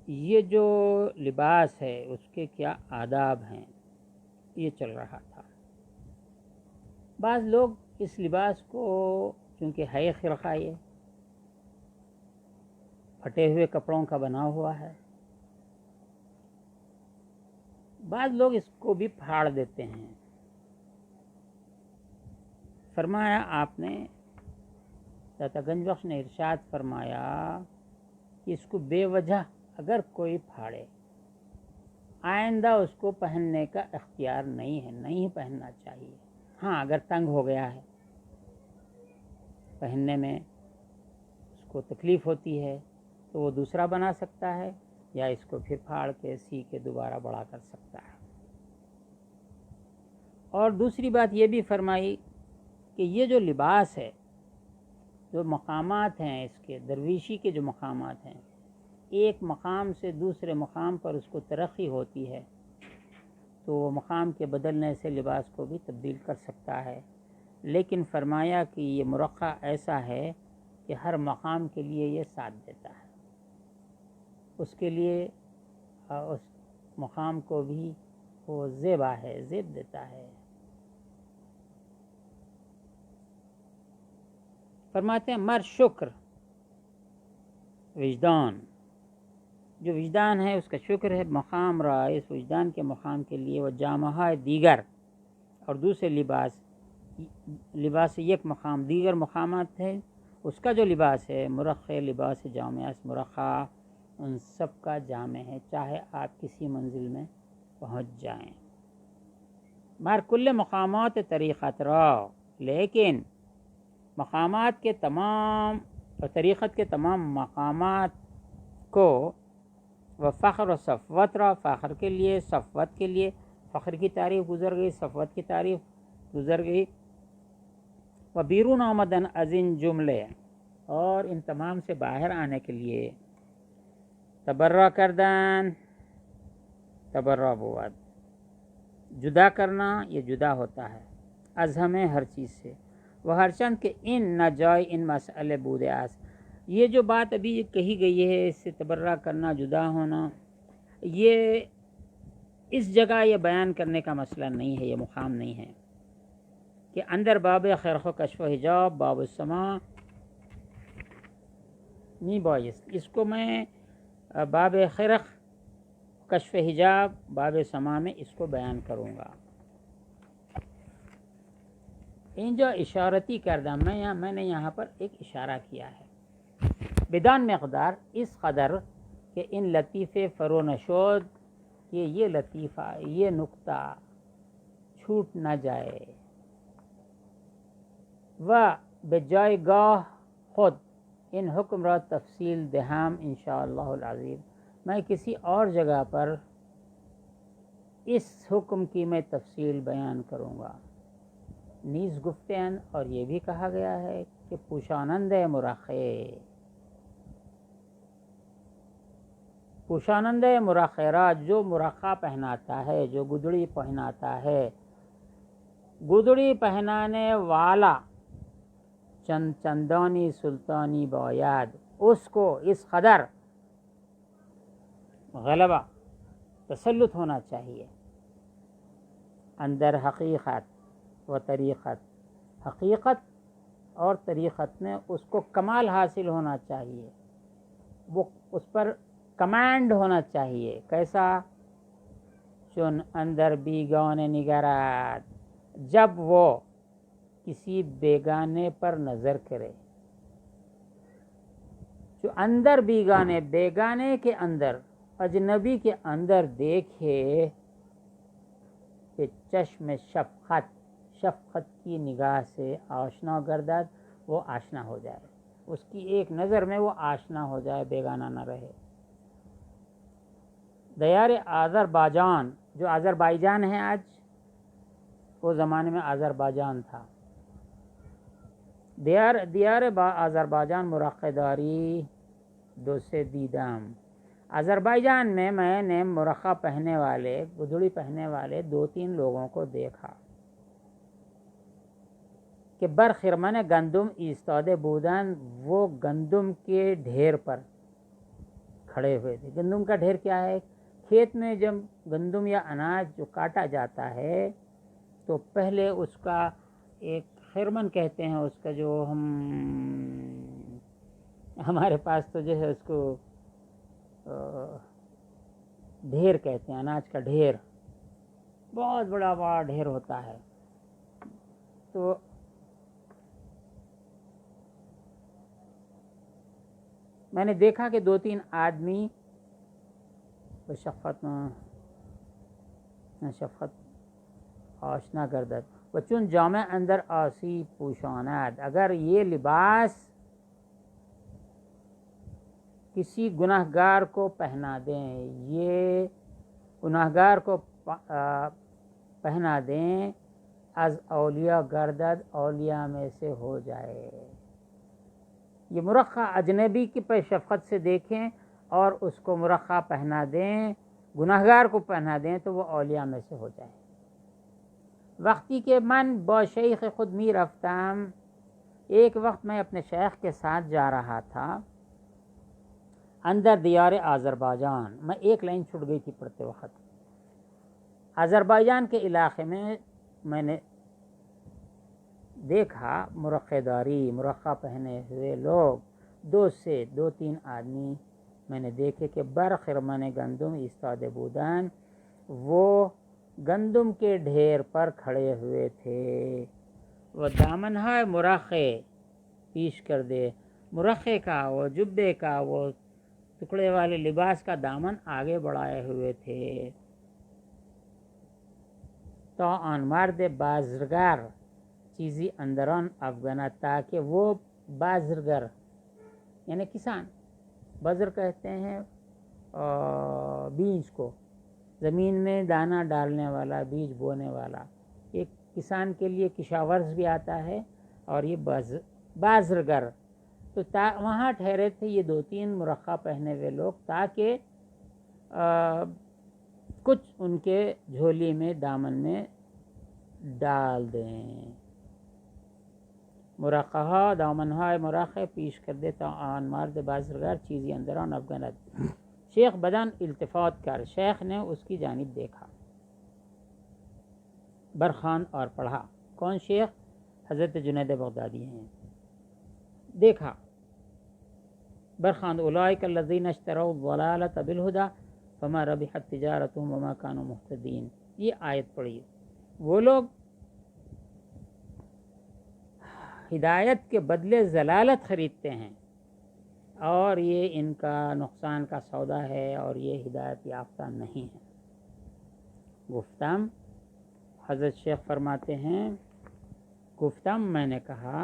یہ جو لباس ہے اس کے کیا آداب ہیں، یہ چل رہا تھا۔ بعض لوگ اس لباس کو چونکہ ہے خرقہ، یہ پھٹے ہوئے کپڑوں کا بنا ہوا ہے، بعض لوگ اس کو بھی پھاڑ دیتے ہیں۔ فرمایا آپ نے، داتا گنج بخش نے ارشاد فرمایا کہ اس کو بے وجہ اگر کوئی پھاڑے، آئندہ اس کو پہننے کا اختیار نہیں ہے، نہیں پہننا چاہیے۔ ہاں اگر تنگ ہو گیا ہے، پہننے میں اس کو تکلیف ہوتی ہے تو وہ دوسرا بنا سکتا ہے، یا اس کو پھر پھاڑ کے سی کے دوبارہ بڑا کر سکتا ہے۔ اور دوسری بات یہ بھی فرمائی کہ یہ جو لباس ہے، جو مقامات ہیں اس کے درویشی کے جو مقامات ہیں، ایک مقام سے دوسرے مقام پر اس کو ترقی ہوتی ہے تو وہ مقام کے بدلنے سے لباس کو بھی تبدیل کر سکتا ہے، لیکن فرمایا کہ یہ مرقع ایسا ہے کہ ہر مقام کے لیے یہ ساتھ دیتا ہے، اس کے لیے اس مقام کو بھی وہ زیبا ہے، زیب دیتا ہے۔ فرماتے ہیں مر شکر وجدان، جو وجدان ہے اس کا شکر ہے، مقام رہا اس وجدان کے مقام کے لیے وہ جامہ دیگر اور دوسرے لباس یک مقام دیگر مقامات ہے، اس کا جو لباس ہے مرقع لباس جامع مرقع ان سب کا جامع ہے، چاہے آپ کسی منزل میں پہنچ جائیں۔ مر کل مقامات طریقت را، لیکن مقامات کے تمام اور طریقت کے تمام مقامات کو وہ فخر و صفوت را، فخر کے لیے صفوت کے لیے، فخر کی تعریف گزر گئی، صفوت کی تعریف گزر گئی، و بیرون آمدن از ان جملے، اور ان تمام سے باہر آنے کے لیے تبرع کردن، تبرع بود جدا کرنا، یہ جدا ہوتا ہے از ہمیں ہر چیز سے، وہ ہر چند کہ ان نہ جائے ان مسئلے بودے آس، یہ جو بات ابھی کہی گئی ہے اس سے تبرع کرنا، جدا ہونا، یہ اس جگہ یہ بیان کرنے کا مسئلہ نہیں ہے، یہ مقام نہیں ہے کہ اندر باب خرق و کشف و حجاب باب السماء نہیں باعث، اس کو میں باب خرق کشف حجاب باب سما میں اس کو بیان کروں گا۔ ان جو اشارتی کردہ میں نے یہاں پر ایک اشارہ کیا ہے، بدان مقدار اس قدر کہ ان لطیفے فرو نشود، کہ یہ لطیفہ یہ نقطہ چھوٹ نہ جائے، و بجائے گاہ خود ان حکم را تفصیل دہام انشاءاللہ العظیم، میں کسی اور جگہ پر اس حکم کی میں تفصیل بیان کروں گا۔ نیز گفتین، اور یہ بھی کہا گیا ہے کہ پوشانند مرقع، پوشانند مرقع را، جو مرقع پہناتا ہے، جو گدڑی پہناتا ہے، گدڑی پہنانے والا چندانی سلطانی باید، اس کو اس قدر غلبہ تسلط ہونا چاہیے اندر حقیقت و طریقت، حقیقت اور طریقت میں اس کو کمال حاصل ہونا چاہیے، وہ اس پر کمانڈ ہونا چاہیے، کیسا؟ چون اندر بیگانے نگرات، جب وہ کسی بیگانے پر نظر کرے، جو اندر بیگانے، بیگانے کے اندر، اجنبی کے اندر دیکھے کہ چشم شفقت، شفقت کی نگاہ سے آشنا گردد، وہ آشنا ہو جائے، اس کی ایک نظر میں وہ آشنا ہو جائے، بیگانہ نہ رہے۔ دیار آذربائیجان، جو آذربائیجان ہے آج، وہ زمانے میں آذربائیجان تھا، دیار آذربائیجان مرقع داری دو سے دیدم، آذربائیجان میں نے مرقع پہننے والے، گدڑی پہننے والے 2-3 لوگوں کو دیکھا کہ برخرمن گندم ایستاده بودن، وہ گندم کے ڈھیر پر کھڑے ہوئے تھے۔ گندم کا ڈھیر کیا ہے؟ کھیت میں جب گندم یا اناج جو کاٹا جاتا ہے تو پہلے اس کا ایک خرمن کہتے ہیں اس کا، جو ہمارے پاس تو جو ہے اس کو ڈھیر کہتے ہیں، اناج کا ڈھیر، بہت بڑا ڈھیر ہوتا ہے۔ تو میں نے دیکھا کہ 2-3 آدمی شفقت آشنا گردد و چون جامع اندر آسی پوشاند، اگر یہ لباس کسی گناہگار کو پہنا دیں، یہ گناہگار کو پہنا دیں، از اولیاء گردد، اولیاء میں سے ہو جائے۔ یہ مرخع اجنبی کی پہ شفقت سے دیکھیں اور اس کو مرخع پہنا دیں، گناہگار کو پہنا دیں تو وہ اولیاء میں سے ہو جائے۔ وقتی کہ من با شیخ خود می رفتم، ایک وقت میں اپنے شیخ کے ساتھ جا رہا تھا، اندر دیار آذربائیجان، میں ایک لائن چھوٹ گئی تھی پڑھتے وقت۔ آذربائیجان کے علاقے میں نے دیکھا مرخع داری، مرخع پہنے ہوئے لوگ، 2-3 آدمی میں نے دیکھے کہ بر خرمن گندم ایستاده بودن، وہ گندم کے ڈھیر پر کھڑے ہوئے تھے۔ وہ دامنہائے مرخع پیش کر دے، مرخع کا، وہ جبے کا، وہ ٹکڑے والے لباس کا دامن آگے بڑھائے ہوئے تھے۔ تا آن مرد بازرگر چیزی اندران افغانت، تاکہ وہ بازرگر یعنی کسان، بذر کہتے ہیں بیج کو، زمین میں دانہ ڈالنے والا، بیج بونے والا، ایک کسان کے لیے کشاورز بھی آتا ہے، اور یہ بازرگر۔ تو وہاں ٹھہرے تھے یہ 2-3 مرخع پہنے ہوئے لوگ، تاکہ کچھ ان کے جھولی میں، دامن میں ڈال دیں۔ مرخع دامنہائے مرخع پیش کر دیتا آن مرد بازرگر چیزی اندران افغانت۔ شیخ بدن التفات کر، شیخ نے اس کی جانب دیکھا، برخواند اور پڑھا۔ کون شیخ؟ حضرت جنید بغدادی ہیں۔ دیکھا، برخواند اولئک الذین اشتروا الضلالۃ بالہدی فما ربحت تجارتهم وما كانوا مہتدین، یہ آیت پڑھی۔ وہ لوگ ہدایت کے بدلے ضلالت خریدتے ہیں، اور یہ ان کا نقصان کا سودا ہے، اور یہ ہدایت یافتہ نہیں ہے۔ گفتم، حضرت شیخ فرماتے ہیں، گفتم میں نے کہا،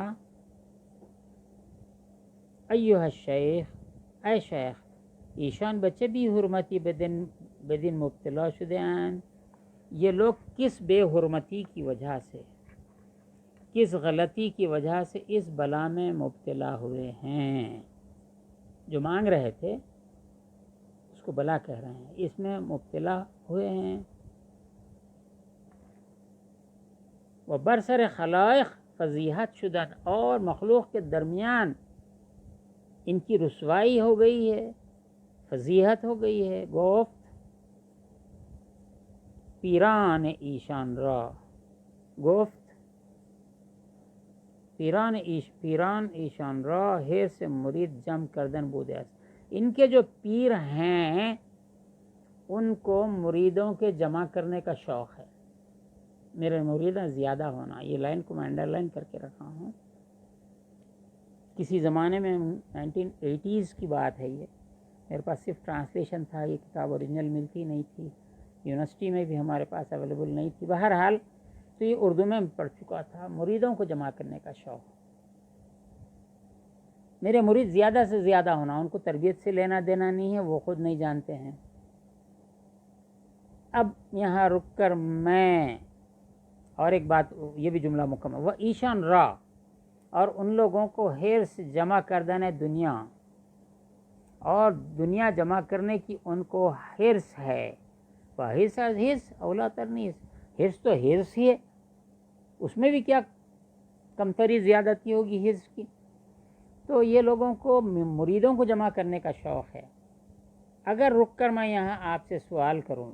ایھا الشیخ، اے شیخ، ایشان بچے بھی حرمتی بدن مبتلا شدے ہیں، یہ لوگ کس بے حرمتی کی وجہ سے، کس غلطی کی وجہ سے اس بلا میں مبتلا ہوئے ہیں؟ جو مانگ رہے تھے اس کو بلا کہہ رہے ہیں، اس میں مبتلا ہوئے ہیں۔ وہ برسر خلائق فضیحت شدن، اور مخلوق کے درمیان ان کی رسوائی ہو گئی ہے، فضیحت ہو گئی ہے۔ گفت پیران ایشان را، گفت پیران ایشان را ہیر سے مرید جمع کردن بودے است، ان کے جو پیر ہیں ان کو مریدوں کے جمع کرنے کا شوق ہے، میرے مریداں زیادہ ہونا، یہ لائن کو میں انڈر لائن کر کے رکھا ہوں۔ کسی زمانے میں 1980s کی بات ہے، یہ میرے پاس صرف ٹرانسلیشن تھا، یہ کتاب اوریجنل ملتی نہیں تھی، یونیورسٹی میں بھی ہمارے پاس اویلیبل نہیں تھی، بہرحال تو یہ اردو میں پڑھ چکا تھا۔ مریدوں کو جمع کرنے کا شوق، میرے مرید زیادہ سے زیادہ ہونا، ان کو تربیت سے لینا دینا نہیں ہے، وہ خود نہیں جانتے ہیں۔ اب یہاں رک کر میں اور ایک بات، یہ بھی جملہ مکمل، وہ ایشان را، اور ان لوگوں کو ہرس جمع کردن دنیا، اور دنیا جمع کرنے کی ان کو ہرس ہے۔ ہرس اولا ترنیس، ہرس تو ہرس ہی ہے، اس میں بھی کیا کمتری زیادتی ہوگی ہرس کی۔ تو یہ لوگوں کو مریدوں کو جمع کرنے کا شوق ہے، اگر رک کر میں یہاں آپ سے سوال کروں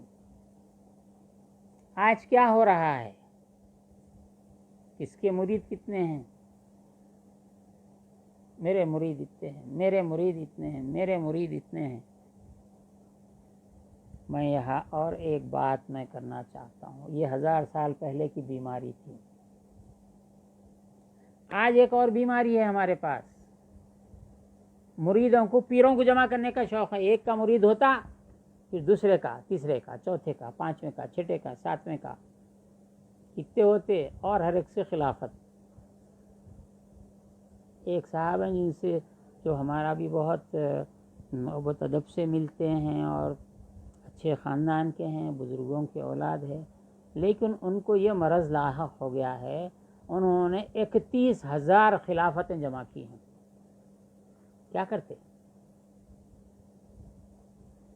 آج کیا ہو رہا ہے، کس کے مرید کتنے ہیں؟ میرے مرید اتنے ہیں، میرے مرید اتنے ہیں، میرے مرید اتنے ہیں۔ میں یہاں اور ایک بات میں کرنا چاہتا ہوں، یہ 1000 سال پہلے کی بیماری تھی، آج ایک اور بیماری ہے ہمارے پاس۔ مریدوں کو، پیروں کو جمع کرنے کا شوق ہے، ایک کا مرید ہوتا پھر دوسرے کا، تیسرے کا، چوتھے کا، پانچویں کا، چھٹے کا، ساتویں کا، اتنے ہوتے، اور ہر ایک سے خلافت۔ ایک صاحب ہیں جن سے جو ہمارا بھی بہت محبت ادب سے ملتے ہیں اور اچھے خاندان کے ہیں، بزرگوں کے اولاد ہے، لیکن ان کو یہ مرض لاحق ہو گیا ہے، انہوں نے 31,000 خلافتیں جمع کی ہیں۔ کیا کرتے؟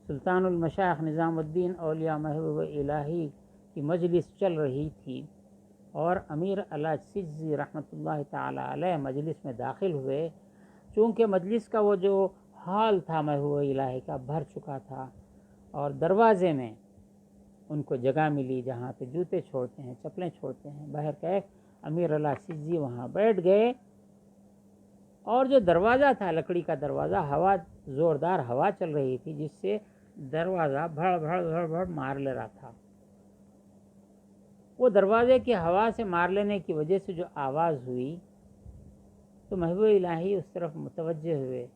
سلطان المشائخ نظام الدین اولیاء محبوب الہی کی مجلس چل رہی تھی اور امیر علاء سجزی رحمۃ اللہ تعالی علیہ مجلس میں داخل ہوئے۔ چونکہ مجلس کا وہ جو حال تھا محبوب الہی کا بھر چکا تھا، اور دروازے میں ان کو جگہ ملی جہاں پہ جوتے چھوڑتے ہیں، چپلیں چھوڑتے ہیں۔ بہرکیف امیر علاء سجزی وہاں بیٹھ گئے، اور جو دروازہ تھا، لکڑی کا دروازہ، ہوا، زوردار ہوا چل رہی تھی جس سے دروازہ بھڑ بھڑ بھڑ بھڑ مار لے رہا تھا۔ وہ دروازے کی ہوا سے مار لینے کی وجہ سے جو آواز ہوئی تو محبوب الہی اس طرف متوجہ ہوئے۔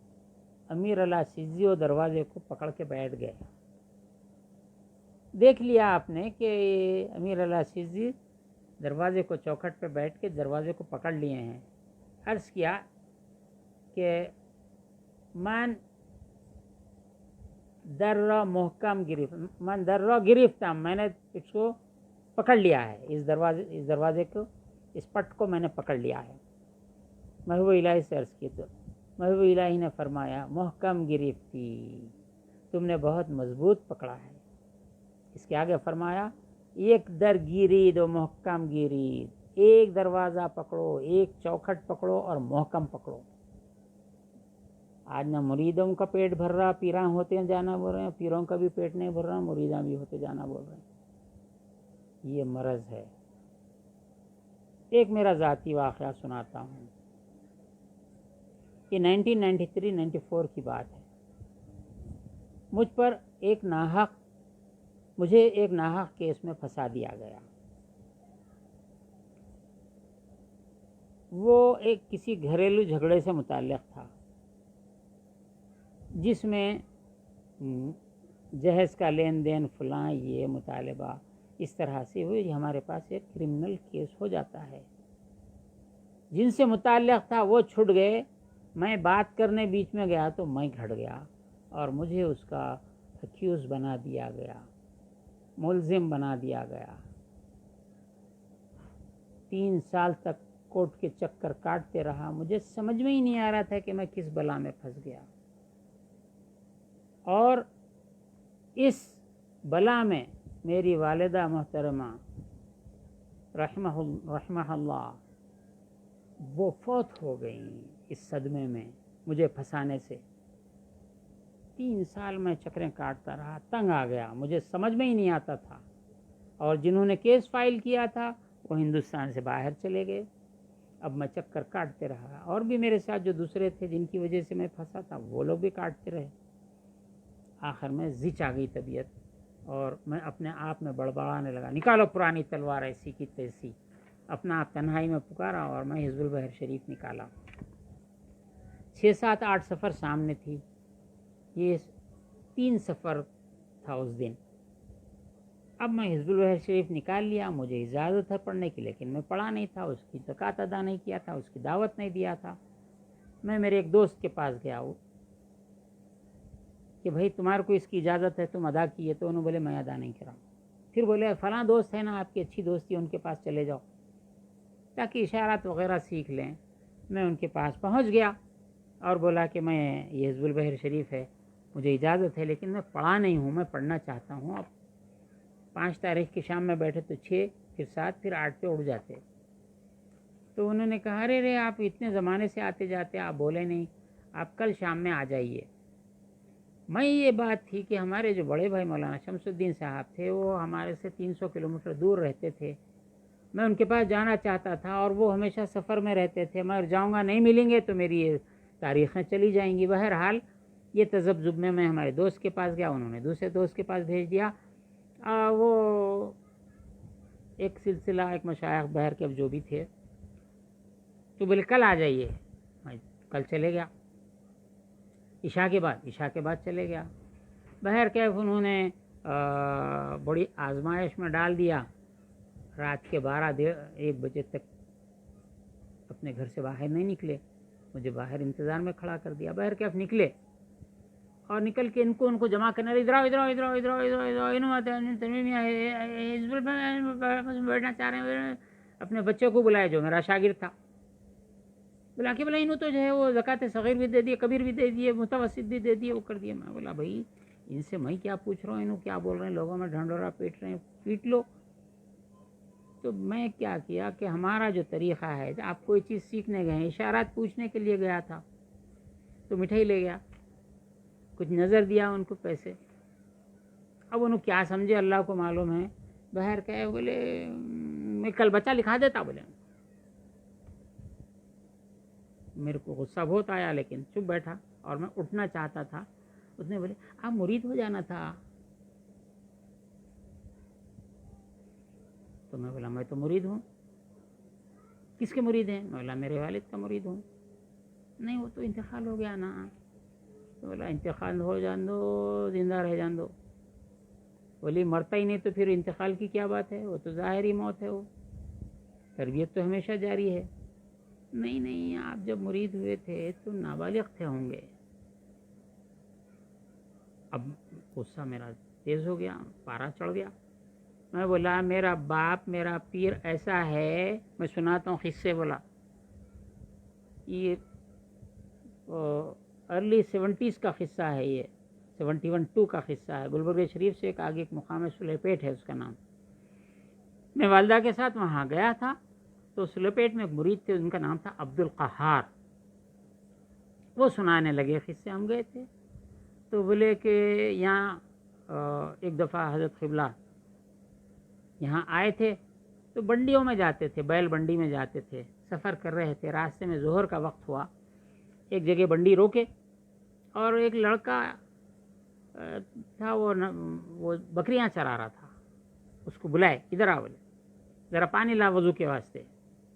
امیر علاء سجزی وہ دروازے کو پکڑ کے بیٹھ گئے۔ دیکھ لیا آپ نے کہ امیر علاء سجزی دروازے کو چوکھٹ پہ بیٹھ کے دروازے کو پکڑ لیے ہیں۔ عرض کیا کہ من در را محکم گرفت، من در را گرفتم، میں نے اس کو پکڑ لیا ہے، اس دروازے کو، اس پٹ کو میں نے پکڑ لیا ہے۔ محبوب الہی سے عرض کی تو محبوب الہی نے فرمایا محکم گرفتی، تم نے بہت مضبوط پکڑا ہے۔ اس کے آگے فرمایا ایک در گیرید و محکم گیرید، ایک دروازہ پکڑو، ایک چوکھٹ پکڑو اور محکم پکڑو۔ آج نہ مریدوں کا پیٹ بھر رہا، پیراں ہوتے ہیں جانا بول رہے ہیں، پیروں کا بھی پیٹ نہیں بھر رہا، مریداں بھی ہوتے جانا بول رہے ہیں۔ یہ مرض ہے۔ ایک میرا ذاتی واقعہ سناتا ہوں، یہ 1993-94 کی بات ہے۔ مجھے ایک ناحق کیس میں پھنسا دیا گیا۔ وہ ایک کسی گھریلو جھگڑے سے متعلق تھا جس میں جہیز کا لین دین، فلاں، یہ مطالبہ اس طرح سے ہوئی۔ ہمارے پاس ایک کرمنل کیس ہو جاتا ہے، جن سے متعلق تھا وہ چھٹ گئے۔ میں بات کرنے بیچ میں گیا تو میں گھٹ گیا اور مجھے اس کا ایکیوز بنا دیا گیا، ملزم بنا دیا گیا۔ 3 سال تک کورٹ کے چکر کاٹتے رہا، مجھے سمجھ میں ہی نہیں آ رہا تھا کہ میں کس بلا میں پھنس گیا۔ اور اس بلا میں میری والدہ محترمہ رحمہ اللہ وہ فوت ہو گئیں اس صدمے میں مجھے پھنسانے سے۔ 3 سال میں چکریں کاٹتا رہا، تنگ آ گیا، مجھے سمجھ میں ہی نہیں آتا تھا۔ اور جنہوں نے کیس فائل کیا تھا وہ ہندوستان سے باہر چلے گئے۔ اب میں چکر کاٹتے رہا، اور بھی میرے ساتھ جو دوسرے تھے جن کی وجہ سے میں پھنسا تھا وہ لوگ بھی کاٹتے رہے۔ آخر میں زچ آ گئی طبیعت، اور میں اپنے آپ میں بڑبڑانے لگا، نکالو پرانی تلوار ایسی کی تیسی۔ اپنا آپ تنہائی میں پکارا اور میں حزب البحر شریف نکالا۔ 6 7 8 سفر سامنے تھی، یہ 3 سفر تھا اس دن۔ اب میں حزب البحر شریف نکال لیا، مجھے اجازت ہے پڑھنے کی، لیکن میں پڑھا نہیں تھا، اس کی زکوٰۃ ادا نہیں کیا تھا، اس کی دعوت نہیں دیا تھا۔ میں میرے ایک دوست کے پاس گیا ہوں کہ بھائی تمہارے کو اس کی اجازت ہے، تم ادا کیے؟ تو انہوں بولے میں ادا نہیں کرا۔ پھر بولے فلاں دوست ہے نا آپ کی اچھی دوستی، ان کے پاس چلے جاؤ تاکہ اشارات وغیرہ سیکھ لیں۔ میں ان کے پاس پہنچ گیا اور بولا کہ میں یہ حزب البحر شریف ہے، مجھے اجازت ہے لیکن میں پڑھا نہیں ہوں، میں پڑھنا چاہتا ہوں۔ اب 5 تاریخ کی شام میں بیٹھے تو 6، پھر 7، پھر 8 پہ اٹھ جاتے۔ تو انہوں نے کہا ارے آپ اتنے زمانے سے آتے جاتے، آپ بولے نہیں، آپ کل شام میں آ جائیے۔ میں یہ بات تھی کہ ہمارے جو بڑے بھائی مولانا شمس الدین صاحب تھے وہ ہمارے سے 300 کلومیٹر دور رہتے تھے. میں ان کے پاس جانا چاہتا تھا اور وہ ہمیشہ سفر میں رہتے تھے. میں جاؤں گا, نہیں ملیں گے تو میری یہ تاریخیں چلی جائیں گی. بہرحال یہ تذبذب میں ہمارے دوست کے پاس گیا, انہوں نے دوسرے دوست کے پاس بھیج دیا. وہ ایک سلسلہ, ایک مشائخ بہر کے اب جو بھی تھے, تو بولے کل آ جائیے. میں کل چلے گیا, عشاء کے بعد چلے گیا. بہر کیف انہوں نے بڑی آزمائش میں ڈال دیا. رات کے 1 بجے تک اپنے گھر سے باہر نہیں نکلے. مجھے باہر انتظار میں کھڑا کر دیا. بہر کیف نکلے اور نکل کے ان کو جمع کرنے لگے. بیٹھنا چاہ رہے ہیں. اپنے بچے کو بلائے جو میرا شاگرد تھا, بلا کے بولا انہوں تو جو ہے وہ زکوٰۃ صغیر بھی دے دیے, کبیر بھی دے دیے, متوسط بھی دے دیے, وہ کر دیے. میں بولا بھائی ان سے میں کیا پوچھ رہا ہوں, انہوں کیا بول رہے ہیں, لوگوں میں ڈھنڈورا پیٹ رہے ہیں, پیٹ لو. تو میں کیا کیا کہ ہمارا جو طریقہ ہے, آپ کوئی چیز سیکھنے گئے ہیں, اشارات پوچھنے کے لیے گیا تھا تو مٹھائی لے گیا, کچھ نظر دیا ان کو پیسے. اب انہوں کیا سمجھے اللہ کو معلوم ہے. باہر کہ بولے میں کل بچہ لکھا دیتا. بولے میرے کو غصہ بہت آیا لیکن چپ بیٹھا اور میں اٹھنا چاہتا تھا. اس نے بولے آپ مرید ہو جانا تھا. تو میں بولا میں تو مرید ہوں. کس کے مرید ہیں؟ میں بولا میرے والد کا مرید ہوں. نہیں وہ تو انتقال ہو گیا نا. تو بولا انتقال ہو جان دو, زندہ رہ جان دو. بولی مرتا ہی نہیں تو پھر انتقال کی کیا بات ہے, وہ تو ظاہری موت ہے, وہ تربیت تو ہمیشہ جاری ہے. نہیں آپ جب مرید ہوئے تھے تو نابالغ تھے ہوں گے. اب غصہ میرا تیز ہو گیا, پارا چڑھ گیا. میں بولا میرا باپ میرا پیر ایسا ہے, میں سناتا ہوں قصے. بولا یہ ارلی 70s کا قصہ ہے, یہ 71 کا قصہ ہے. گلبرگہ شریف سے ایک آگے ایک مقام ہے, سلیپیٹ ہے اس کا نام. میں والدہ کے ساتھ وہاں گیا تھا تو سلیپیٹ میں ایک مرید تھے, ان کا نام تھا عبد القہار. وہ سنانے لگے قصے. ہم گئے تھے تو بولے کہ یہاں ایک دفعہ حضرت قبلہ یہاں آئے تھے تو بنڈیوں میں جاتے تھے, بیل بنڈی میں جاتے تھے, سفر کر رہے تھے. راستے میں ظہر کا وقت ہوا, ایک جگہ بنڈی روکے اور ایک لڑکا تھا, وہ بکریاں چرا رہا تھا. اس کو بلائے, ادھر آ, بولے ذرا پانی لا وضو کے واسطے.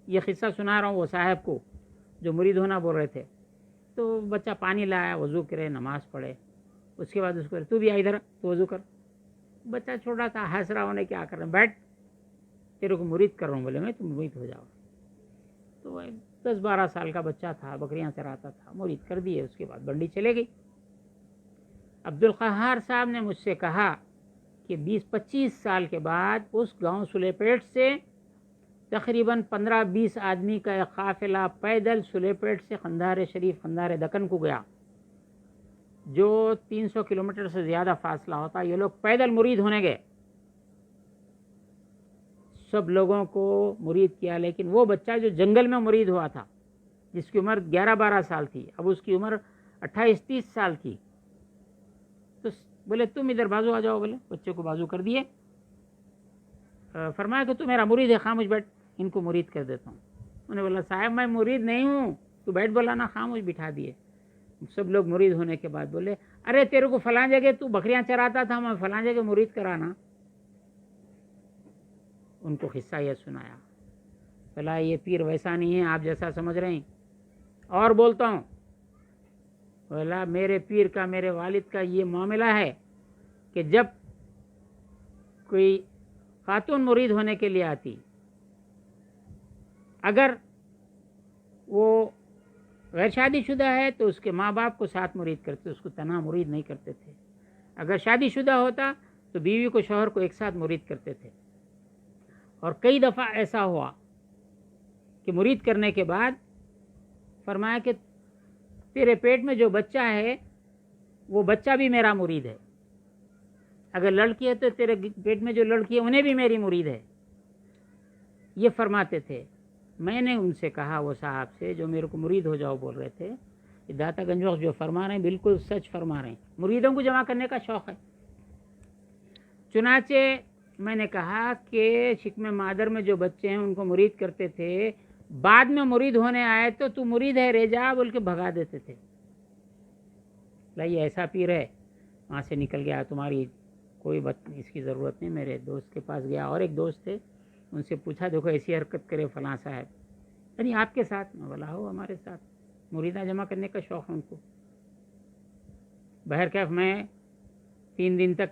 یہ قصہ سنا رہا ہوں وہ صاحب کو جو مرید ہونا بول رہے تھے. تو بچہ پانی لایا, وضو کرے, نماز پڑھے. اس کے بعد اس کو تو بھی آ ادھر, تو وضو کر. بچہ چھوٹا تھا, ہنس رہا, ہونے کیا کر رہے ہیں, بیٹھ تیرے کو مرید کر رہا ہوں. بولے میں تم مرید ہو جاؤ. تو 10-12 سال کا بچہ تھا, بکریاں چراتا تھا, مرید کر دیے. اس کے بعد بنڈی چلے گئی. عبد القہار صاحب نے مجھ سے کہا کہ 20-25 سال کے بعد اس گاؤں سلیپیٹ سے تقریباً 15-20 آدمی کا ایک قافلہ پیدل سلیپیٹ سے قندھار شریف, قندھار دکن کو گیا, جو 300 کلومیٹر سے زیادہ فاصلہ ہوتا. یہ لوگ پیدل مرید ہونے گئے. سب لوگوں کو مرید کیا, لیکن وہ بچہ جو جنگل میں مرید ہوا تھا, جس کی عمر 11-12 سال تھی, اب اس کی عمر 28-30 سال تھی. تو بولے تم ادھر بازو آ جاؤ. بولے بچے کو بازو کر دیے. فرمایا کہ تو میرا مرید ہے, خاموش بیٹھ, ان کو مرید کر دیتا ہوں. انہوں نے بولا صاحب میں مرید نہیں ہوں, تو بیٹھ. بولا نا, خاموش بٹھا دیے. سب لوگ مرید ہونے کے بعد بولے ارے تیرے کو فلاں جگہ تو بکریاں چراتا تھا, میں فلاں جگہ مرید کرانا. ان کو قصہ یہ سنایا. بولا یہ پیر ویسا نہیں ہے آپ جیسا سمجھ رہے ہیں. اور بولتا ہوں. بولا میرے پیر کا, میرے والد کا یہ معاملہ ہے کہ جب کوئی خاتون مرید ہونے کے لیے آتی, اگر وہ غیر شادی شدہ ہے تو اس کے ماں باپ کو ساتھ مرید کرتے, اس کو تنہا مرید نہیں کرتے تھے. اگر شادی شدہ ہوتا تو بیوی کو, شوہر کو ایک ساتھ مرید کرتے تھے. اور کئی دفعہ ایسا ہوا کہ مرید کرنے کے بعد فرمایا کہ تیرے پیٹ میں جو بچہ ہے وہ بچہ بھی میرا مرید ہے. اگر لڑکی ہے تو تیرے پیٹ میں جو لڑکی ہے انہیں بھی میری مرید ہے. یہ فرماتے تھے. میں نے ان سے کہا, وہ صاحب سے جو میرے کو مرید ہو جاؤ بول رہے تھے, کہ داتا گنج بخش جو فرما رہے ہیں بالکل سچ فرما رہے ہیں، مریدوں کو جمع کرنے کا شوق ہے۔ چنانچہ میں نے کہا کہ شکم مادر میں جو بچے ہیں ان کو مرید کرتے تھے، بعد میں مرید ہونے آئے تو مرید ہے رہ جا بول کے بھگا دیتے تھے، یہ ایسا پیر ہے وہاں سے نکل گیا، تمہاری کوئی اس کی ضرورت نہیں۔ میرے دوست کے پاس گیا، اور ایک دوست تھے، ان سے پوچھا دیکھو ایسی حرکت کرے فلاں صاحب، یعنی آپ کے ساتھ؟ میں بولا ہو ہمارے ساتھ، مریدہ جمع کرنے کا شوق ہے ان کو۔ بہرکیف میں 3 دن تک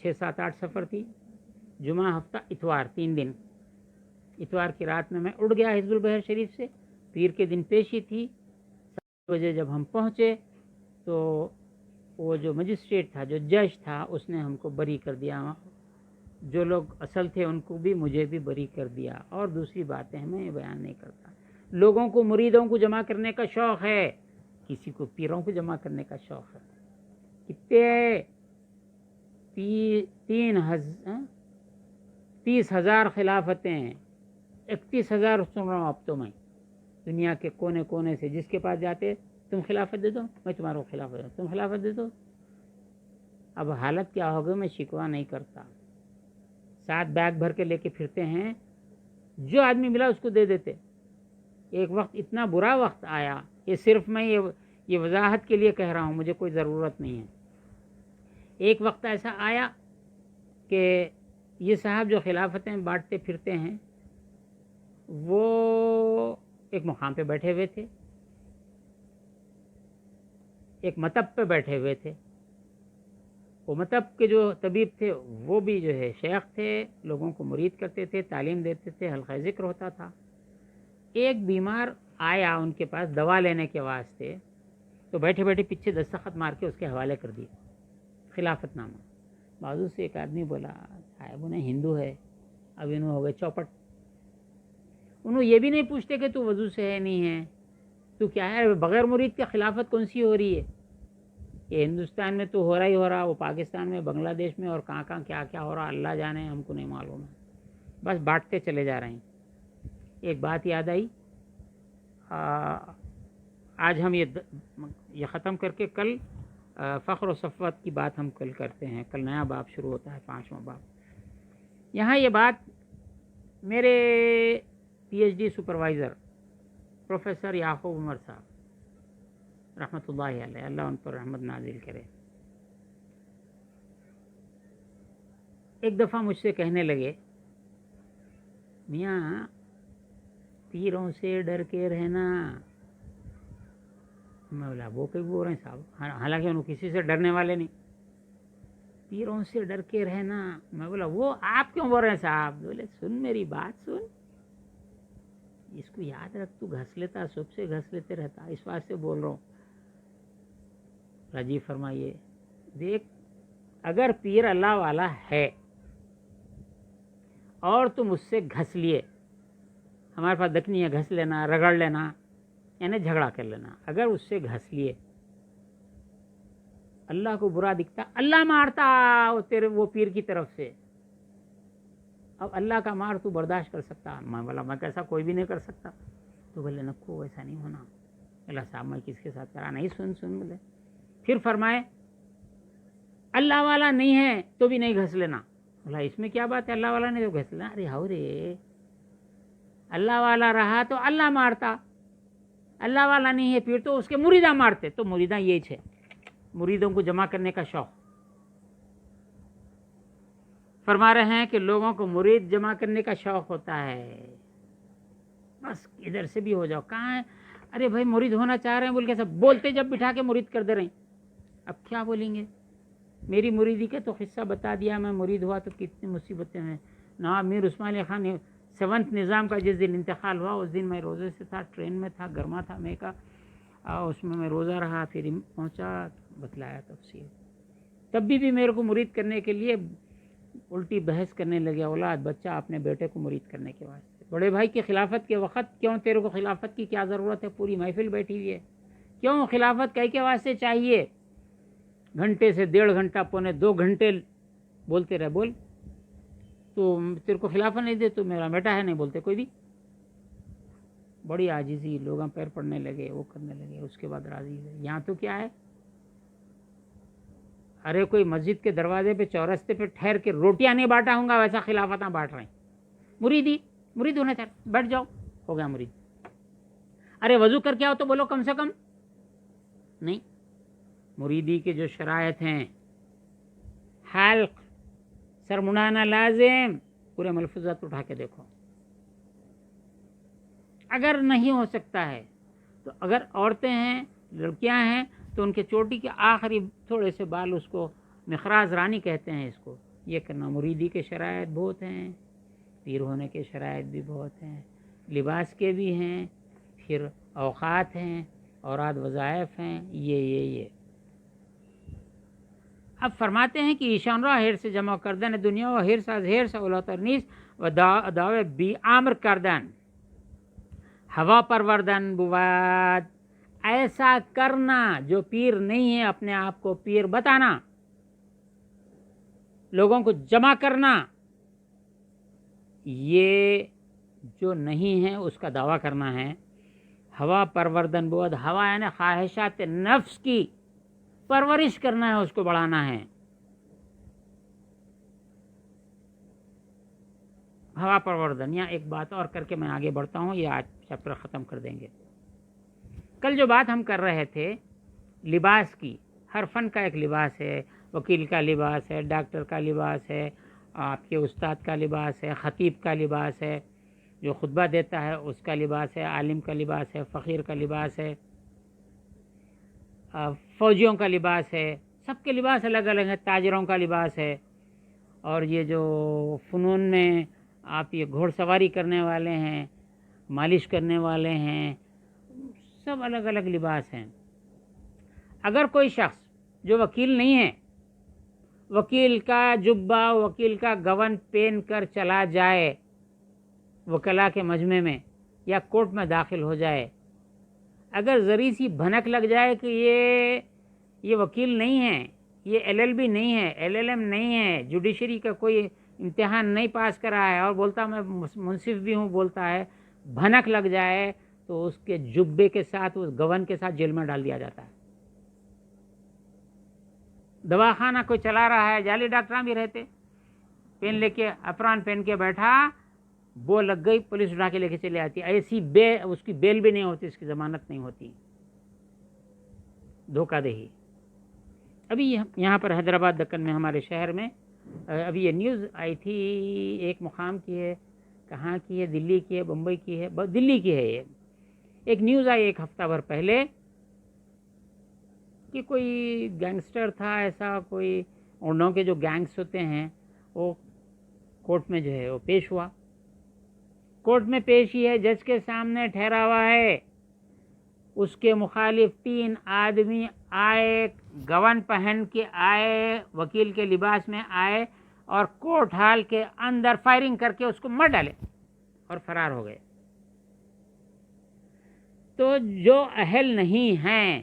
6 7 8 سفر تھی، جمعہ ہفتہ اتوار 3 دن، اتوار کی رات میں اڑ گیا حزب البحر شریف سے، پیر کے دن پیشی تھی، 7 بجے جب ہم پہنچے تو وہ جو مجسٹریٹ تھا، جو جج تھا، اس نے ہم کو بری کر دیا، جو لوگ اصل تھے ان کو بھی مجھے بھی بری کر دیا، اور دوسری باتیں میں یہ بیان نہیں کرتا۔ لوگوں کو مریدوں کو جمع کرنے کا شوق ہے، کسی کو پیروں کو جمع کرنے کا شوق ہے۔ کتنے 30,000 خلافتیں، 31,000 سن رہا ہوں اب تو میں، دنیا کے کونے کونے سے جس کے پاس جاتے تم خلافت دے دو، میں تمہارا خلافت دوں، تم خلافت دے دو۔ اب حالت کیا ہوگی میں شکوہ نہیں کرتا، 7 بیگ بھر کے لے کے پھرتے ہیں، جو آدمی ملا اس کو دے دیتے۔ ایک وقت اتنا برا وقت آیا، یہ صرف میں یہ وضاحت کے لیے کہہ رہا ہوں، مجھے کوئی ضرورت نہیں ہے۔ ایک وقت ایسا آیا کہ یہ صاحب جو خلافتیں بانٹتے پھرتے ہیں وہ ایک مقام پہ بیٹھے ہوئے تھے، ایک مطب پہ بیٹھے ہوئے تھے، وہ مطب کے جو طبیب تھے وہ بھی جو ہے شیخ تھے، لوگوں کو مرید کرتے تھے، تعلیم دیتے تھے، حلقہ ذکر ہوتا تھا۔ ایک بیمار آیا ان کے پاس دوا لینے کے واسطے، تو بیٹھے بیٹھے پیچھے دستخط مار کے اس کے حوالے کر دیے خلافت نامہ۔ بازو سے ایک آدمی بولا صاحب انہیں ہندو ہے، اب انہوں ہو گئے چوپٹ، انہوں یہ بھی نہیں پوچھتے کہ تو وضو سے ہے نہیں ہے، تو کیا ہے، بغیر مرید کے خلافت کون سی ہو رہی ہے؟ یہ ہندوستان میں تو ہو رہا ہی ہو رہا، وہ پاکستان میں، بنگلہ دیش میں، اور کہاں کہاں کیا کیا ہو رہا اللہ جانے، ہم کو نہیں معلوم ہے، بس بانٹتے چلے جا رہے ہیں۔ ایک بات یاد آئی، آج ہم یہ ختم کر کے کل فخر و صفوت کی بات ہم کل کرتے ہیں، کل نیا باب شروع ہوتا ہے، 5واں باب۔ یہاں یہ بات میرے P H D supervisor professor Yaqoob Umar صاحب رحمۃ اللہ علیہ، اللہ ان پر رحمت نازل کرے، ایک دفعہ مجھ سے کہنے لگے میاں پیروں سے ڈر کے رہنا۔ میں بولا وہ کہیں بول رہے ہیں صاحب، حالانکہ انہوں کسی سے ڈرنے والے نہیں، پیروں سے ڈر کے رہنا۔ میں بولا وہ آپ کیوں بول رہے ہیں صاحب؟ بولے سن میری بات سن، اس کو یاد رکھ، تو گھس لیتا، سب سے گھس لیتے رہتا، اس واسطے بول رہا ہوں۔ راجی فرمائیے، دیکھ اگر پیر اللہ والا ہے اور تم اس سے گھس لیے، ہمارے پاس دکنی ہے گھس لینا، رگڑ لینا، یعنی جھگڑا کر لینا، اگر اس سے گھس لیے، اللہ کو برا دکھتا، اللہ مارتا تیرے وہ پیر کی طرف سے، اب اللہ کا مار تو برداشت کر سکتا؟ میں بولا میں کیسا کوئی بھی نہیں کر سکتا۔ تو بولے نکو ایسا نہیں ہونا، اللہ صاحب میں کس کے ساتھ کرا نہیں، سن بولے، پھر فرمائے اللہ والا نہیں ہے تو بھی نہیں گھس لینا۔ بولا اس میں کیا بات ہے، اللہ والا نہیں تو گھس لینا؟ ارے ہاؤ رے، اللہ والا رہا تو اللہ مارتا، اللہ والا نہیں ہے پھر تو اس کے مریداں مارتے۔ تو مریداں یہ ہے، مریدوں کو جمع کرنے کا شوق۔ فرما رہے ہیں کہ لوگوں کو مرید جمع کرنے کا شوق ہوتا ہے، بس ادھر سے بھی ہو جاؤ، کہاں ہے، ارے بھائی مرید ہونا چاہ رہے ہیں بول کے سب بولتے، جب بٹھا کے مرید کر دے رہے ہیں، اب کیا بولیں گے؟ میری مریدی کا تو قصہ بتا دیا، میں مرید ہوا تو کتنی مصیبتیں ہیں۔ نواب میر عثمان علی خان 7 نظام کا جس دن انتقال ہوا، اس دن میں روزے سے تھا، ٹرین میں تھا، گرما تھا میں کا، اس میں روزہ رہا، پھر پہنچا، بتلایا تفصیل۔ تب بھی میرے کو مرید کرنے کے لیے الٹی بحث کرنے لگے، اولاد بچہ اپنے بیٹے کو مرید کرنے کے واسطے، بڑے بھائی کی خلافت کے وقت کیوں تیرے کو خلافت کی کیا ضرورت ہے، پوری محفل بیٹھی ہوئی ہے، کیوں خلافت کئی کے واسطے چاہیے؟ گھنٹے سے 1.5 گھنٹہ، پونے 2 گھنٹے بولتے رہے، بول تو تیرے کو خلافت نہیں دے تو میرا بیٹا ہے نہیں بولتے کوئی بھی، بڑی عاجزی، لوگوں پیر پڑنے لگے، وہ کرنے لگے، اس کے بعد راضی ہوئے. یہاں تو کیا ہے، ارے کوئی مسجد کے دروازے پہ چورستے پہ ٹھہر کے روٹیاں نہیں بانٹا ہوں گا ویسا خلافتاں بانٹ رہے ہیں. مرید ہونا چاہتے، بیٹھ جاؤ، ہو گیا مرید. ارے وضو کر کے آؤ تو بولو کم سے کم نہیں. مریدی کے جو شرائط ہیں، حلق، سر منڈانا لازم، پورے ملفوظات اٹھا کے دیکھو. اگر نہیں ہو سکتا ہے تو اگر عورتیں ہیں، لڑکیاں ہیں، تو ان کے چوٹی کے آخری تھوڑے سے بال، اس کو مخراج رانی کہتے ہیں، اس کو یہ کرنا. مریدی کے شرائط بہت ہیں، پیر ہونے کے شرائط بھی بہت ہیں، لباس کے بھی ہیں، پھر اوقات ہیں، اوراد وظائف ہیں، یہ اب فرماتے ہیں کہ ایشان را ہیر سے جمع کردن دنیا و ہیر سے اولاتر نیز و دعوے بی عامر کردن ہوا پروردن بود. ایسا کرنا جو پیر نہیں ہے اپنے آپ کو پیر بتانا، لوگوں کو جمع کرنا، یہ جو نہیں ہے اس کا دعویٰ کرنا ہے. ہوا پروردن بود، ہوا یعنی خواہشات نفس کی پرورش کرنا ہے، اس کو بڑھانا ہے. ہوا پروردن. یہاں ایک بات اور کر کے میں آگے بڑھتا ہوں، یہ آج چیپٹر ختم کر دیں گے. کل جو بات ہم کر رہے تھے لباس کی، ہر فن کا ایک لباس ہے. وکیل کا لباس ہے، ڈاکٹر کا لباس ہے، آپ کے استاد کا لباس ہے، خطیب کا لباس ہے، جو خطبہ دیتا ہے اس کا لباس ہے، عالم کا لباس ہے، فقیر کا لباس ہے، فوجیوں کا لباس ہے. سب کے لباس الگ الگ ہیں. تاجروں کا لباس ہے. اور یہ جو فنون میں آپ یہ گھوڑ سواری کرنے والے ہیں، مالش کرنے والے ہیں، سب الگ الگ لباس ہیں. اگر کوئی شخص جو وکیل نہیں ہے، وکیل کا جبہ، وکیل کا گون پہن کر چلا جائے وکلا کے مجمع میں یا کورٹ میں داخل ہو جائے، اگر ذری سی بھنک لگ جائے کہ یہ وکیل نہیں ہے، یہ LLB نہیں ہے، LLM نہیں ہے، جوڈیشری کا کوئی امتحان نہیں پاس کرا ہے، اور بولتا میں منصف بھی ہوں بولتا ہے، بھنک لگ جائے تو اس کے جبے کے ساتھ، اس گون کے ساتھ جیل میں ڈال دیا جاتا ہے. دواخانہ کوئی چلا رہا ہے، جعلی ڈاکٹراں بھی رہتے، پین لے کے افران پہن کے بیٹھا، وہ لگ گئی، پولیس اٹھا کے لے کے چلے آتی. ایسی اس کی بیل بھی نہیں ہوتی، اس کی ضمانت نہیں ہوتی. دھوکہ دہی. ابھی یہاں پر حیدرآباد دکن میں ہمارے شہر میں ابھی یہ نیوز آئی تھی، ایک مقام کی ہے، کہاں کی ہے، دلی کی ہے، بمبئی کی ہے، دلی کی ہے. یہ ایک نیوز آئی ایک ہفتہ بھر پہلے کہ کوئی گینگسٹر تھا ایسا، کوئی اونوں کے جو گینگس ہوتے ہیں وہ کورٹ میں جو ہے وہ پیش ہوا. کورٹ میں پیش ہی ہے، جج کے سامنے ٹھہرا ہوا ہے. اس کے مخالف 3 آدمی آئے، گون پہن کے آئے، وکیل کے لباس میں آئے، اور کورٹ ہال کے اندر فائرنگ کر کے اس کو مار ڈالے اور فرار ہو گئے. تو جو اہل نہیں ہیں،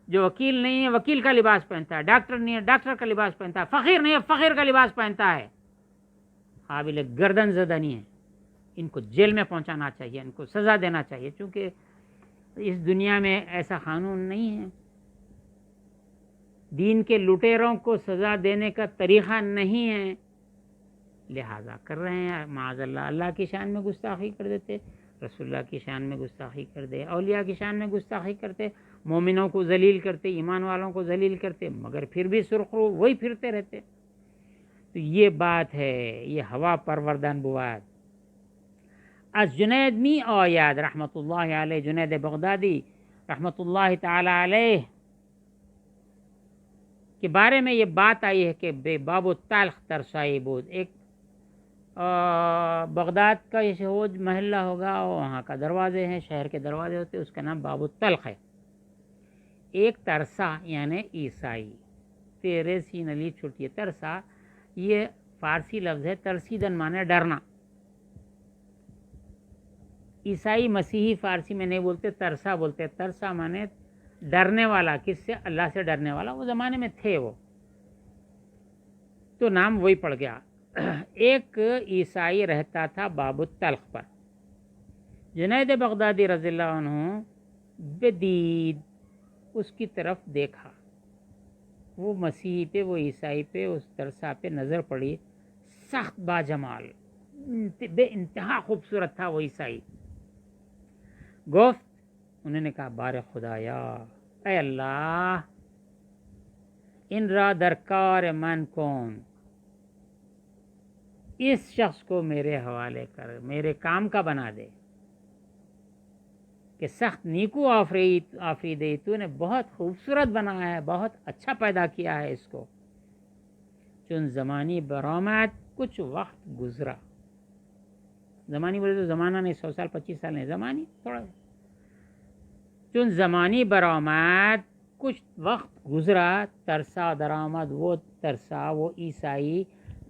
جو وکیل نہیں ہے وکیل کا لباس پہنتا ہے، ڈاکٹر نہیں ہے ڈاکٹر کا لباس پہنتا ہے، فقیر نہیں ہے فقیر کا لباس پہنتا ہے، قابل گردن زدہ نہیں ہے، ان کو جیل میں پہنچانا چاہیے، ان کو سزا دینا چاہیے. چونکہ اس دنیا میں ایسا قانون نہیں ہے. دین کے لٹیروں کو سزا دینے کا طریقہ نہیں ہے، لہذا کر رہے ہیں. معاذ اللہ، اللہ کی شان میں گستاخی کر دیتے، رسول اللہ کی شان میں گستاخی کر دے، اولیاء کی شان میں گستاخی کرتے، مومنوں کو ذلیل کرتے، ایمان والوں کو ذلیل کرتے، مگر پھر بھی سرخرو وہی پھرتے رہتے. تو یہ بات ہے، یہ ہوا پروردن بود. از جنید می آید رحمت اللہ علیہ، جنید بغدادی رحمت اللہ تعالی علیہ کے بارے میں یہ بات آئی ہے کہ بے باب التلخ ترسائی بود. ایک بغداد کا یہ محلہ ہوگا، وہاں کا دروازے ہیں، شہر کے دروازے ہوتے، اس کا نام باب التلخ ہے. ایک ترسا یعنی عیسائی، تیرے سین علی چھٹی. ترسا یہ فارسی لفظ ہے، ترسیدن مانے ڈرنا. عیسائی مسیحی فارسی میں نہیں بولتے، ترسا بولتے. ترسا مانے ڈرنے والا. کس سے؟ اللہ سے ڈرنے والا. وہ زمانے میں تھے وہ، تو نام وہی پڑ گیا. ایک عیسائی رہتا تھا باب التلخ پر، جنید بغدادی رضی اللہ عنہ بدید اس کی طرف دیکھا، وہ مسیحی پہ، وہ عیسائی پہ، اس ترسا پہ نظر پڑی، سخت باجمال، بے انتہا خوبصورت تھا وہ عیسائی۔ گفت، انہوں نے کہا، بار خدایا، اے اللہ، ان را درکار من کون، اس شخص کو میرے حوالے کر، میرے کام کا بنا دے، کہ سخت نیکو آفریدی، تو نے بہت خوبصورت بنایا ہے، بہت اچھا پیدا کیا ہے اس کو۔ چون زمانی برآمد، کچھ وقت گزرا، زمانی بولے تو زمانہ نہیں، 100 سال 25 سال نہیں، زمانی تھوڑا، چون زمانی برآمد کچھ وقت گزرا، ترسا درآمد، وہ ترسا، وہ عیسائی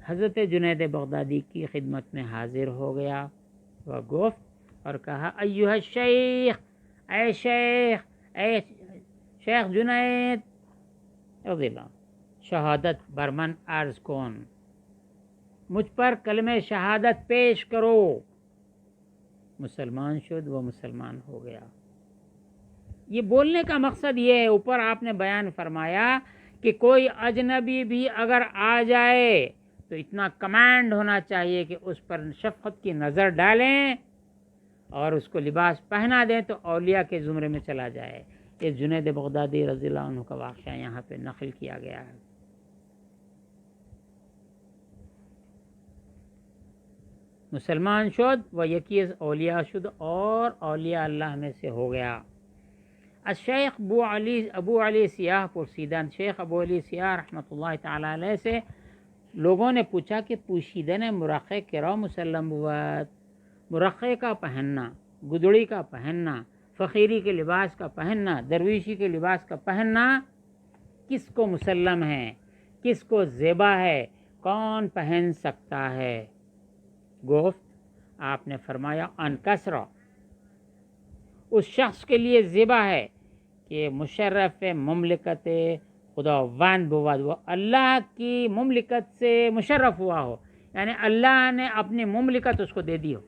حضرت جنید بغدادی کی خدمت میں حاضر ہو گیا، وہ گفت اور کہا، ایھا الشیخ، اے شیخ، اے شیخ جنید رضی اللہ، شہادت برمن عرض کن، مجھ پر کلمہ شہادت پیش کرو۔ مسلمان شد، وہ مسلمان ہو گیا۔ یہ بولنے کا مقصد یہ ہے، اوپر آپ نے بیان فرمایا کہ کوئی اجنبی بھی اگر آ جائے تو اتنا کمانڈ ہونا چاہیے کہ اس پر شفقت کی نظر ڈالیں اور اس کو لباس پہنا دیں تو اولیاء کے زمرے میں چلا جائے۔ یہ جنید بغدادی رضی اللہ عنہ کا واقعہ یہاں پہ نقل کیا گیا ہے۔ مسلمان شد و یکی از اولیاء شد، اور اولیاء اللہ میں سے ہو گیا۔ الشیخ ابو علی سیاہ پرسیدن، شیخ ابو علی سیاہ رحمۃ اللہ تعالی علیہ سے لوگوں نے پوچھا کہ پوشیدن مرقع کرا مسلم بود، مرقع کا پہننا، گدڑی کا پہننا، فقیری کے لباس کا پہننا، درویشی کے لباس کا پہننا کس کو مسلم ہے، کس کو زیبا ہے، کون پہن سکتا ہے؟ گفت، آپ نے فرمایا، ان کسرا، اس شخص کے لیے زیبا ہے کہ مشرف مملکت خدا وند بود، وہ اللہ کی مملکت سے مشرف ہوا ہو، یعنی اللہ نے اپنی مملکت اس کو دے دی ہو۔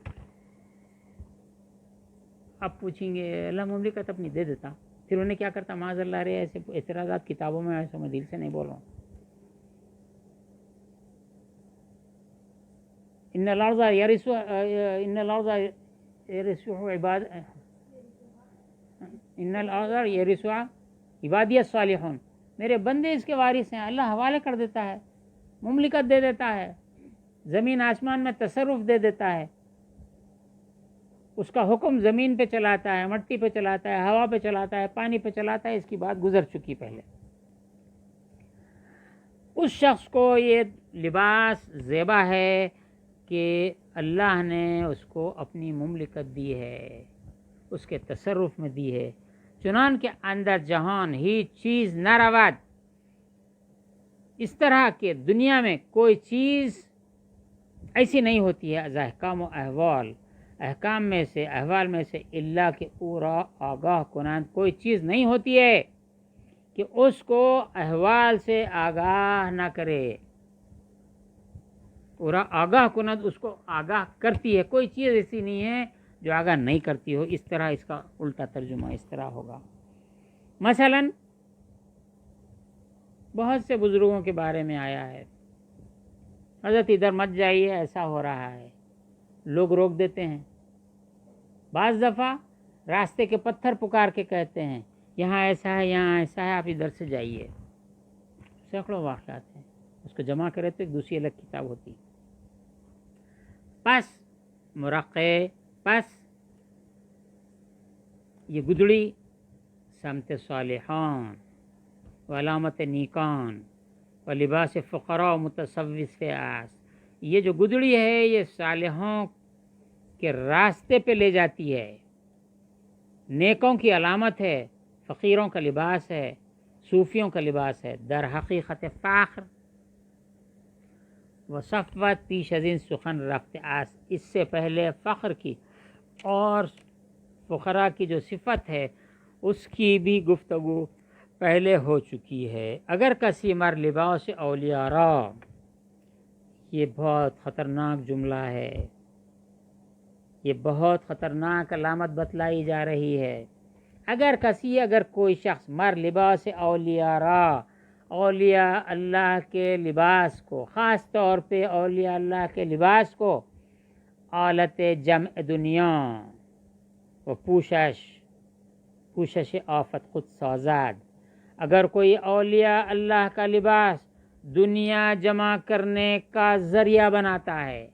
اب پوچھیں گے اللہ مملکت اپنی دے دیتا پھر انہیں کیا کرتا؟ معاذ اللہ رہے، ایسے اعتراضات کتابوں میں، ایسے میں دل سے نہیں بول رہا ہوں۔ ان الارض یرثها عبادی الصالحون، میرے بندے اس کے وارث ہیں، اللہ حوالے کر دیتا ہے، مملکت دے دیتا ہے، زمین آسمان میں تصرف دے دیتا ہے، اس کا حکم زمین پہ چلاتا ہے، مٹی پہ چلاتا ہے، ہوا پہ چلاتا ہے، پانی پہ چلاتا ہے، اس کی بات گزر چکی پہلے۔ اس شخص کو یہ لباس زیبا ہے کہ اللہ نے اس کو اپنی مملکت دی ہے، اس کے تصرف میں دی ہے، چنان کے اندر جہان ہی چیز نہ رود، اس طرح کہ دنیا میں کوئی چیز ایسی نہیں ہوتی ہے، از احکام و احکام میں سے، احوال میں سے، اللہ کے اورا آگاہ کنند، کوئی چیز نہیں ہوتی ہے کہ اس کو احوال سے آگاہ نہ کرے، اورا آگاہ کنند اس کو آگاہ کرتی ہے، کوئی چیز ایسی نہیں ہے جو آگاہ نہیں کرتی ہو۔ اس طرح اس کا الٹا ترجمہ اس طرح ہوگا۔ مثلا بہت سے بزرگوں کے بارے میں آیا ہے، حضرت ادھر مت جائیے، ایسا ہو رہا ہے، لوگ روک دیتے ہیں، بعض دفعہ راستے کے پتھر پکار کے کہتے ہیں یہاں ایسا ہے، یہاں ایسا ہے، آپ ادھر سے جائیے۔ سینکڑوں واقعات ہیں، اس کو جمع کرے تو ایک دوسری الگ کتاب ہوتی۔ پس مرقع، پس یہ گدڑی سمت صالحان و علامت نیکان و لباس فقراء و متصوف آس، یہ جو گدڑی ہے یہ صالحوں کے راستے پہ لے جاتی ہے، نیکوں کی علامت ہے، فقیروں کا لباس ہے، صوفیوں کا لباس ہے۔ در حقیقت فخر و صفوت پیش از این سخن رفته است، اس سے پہلے فخر کی اور فقراء کی جو صفت ہے اس کی بھی گفتگو پہلے ہو چکی ہے۔ اگر کسی مر لباس اولیاء را، یہ بہت خطرناک جملہ ہے، یہ بہت خطرناک علامت بتلائی جا رہی ہے۔ اگر کوئی شخص مر لباس اولیاء را، اولیاء اللہ کے لباس کو، خاص طور پہ اولیاء اللہ کے لباس کو، آلت جمع دنیا و پوشش آفت خود سازد، اگر کوئی اولیاء اللہ کا لباس دنیا جمع کرنے کا ذریعہ بناتا ہے،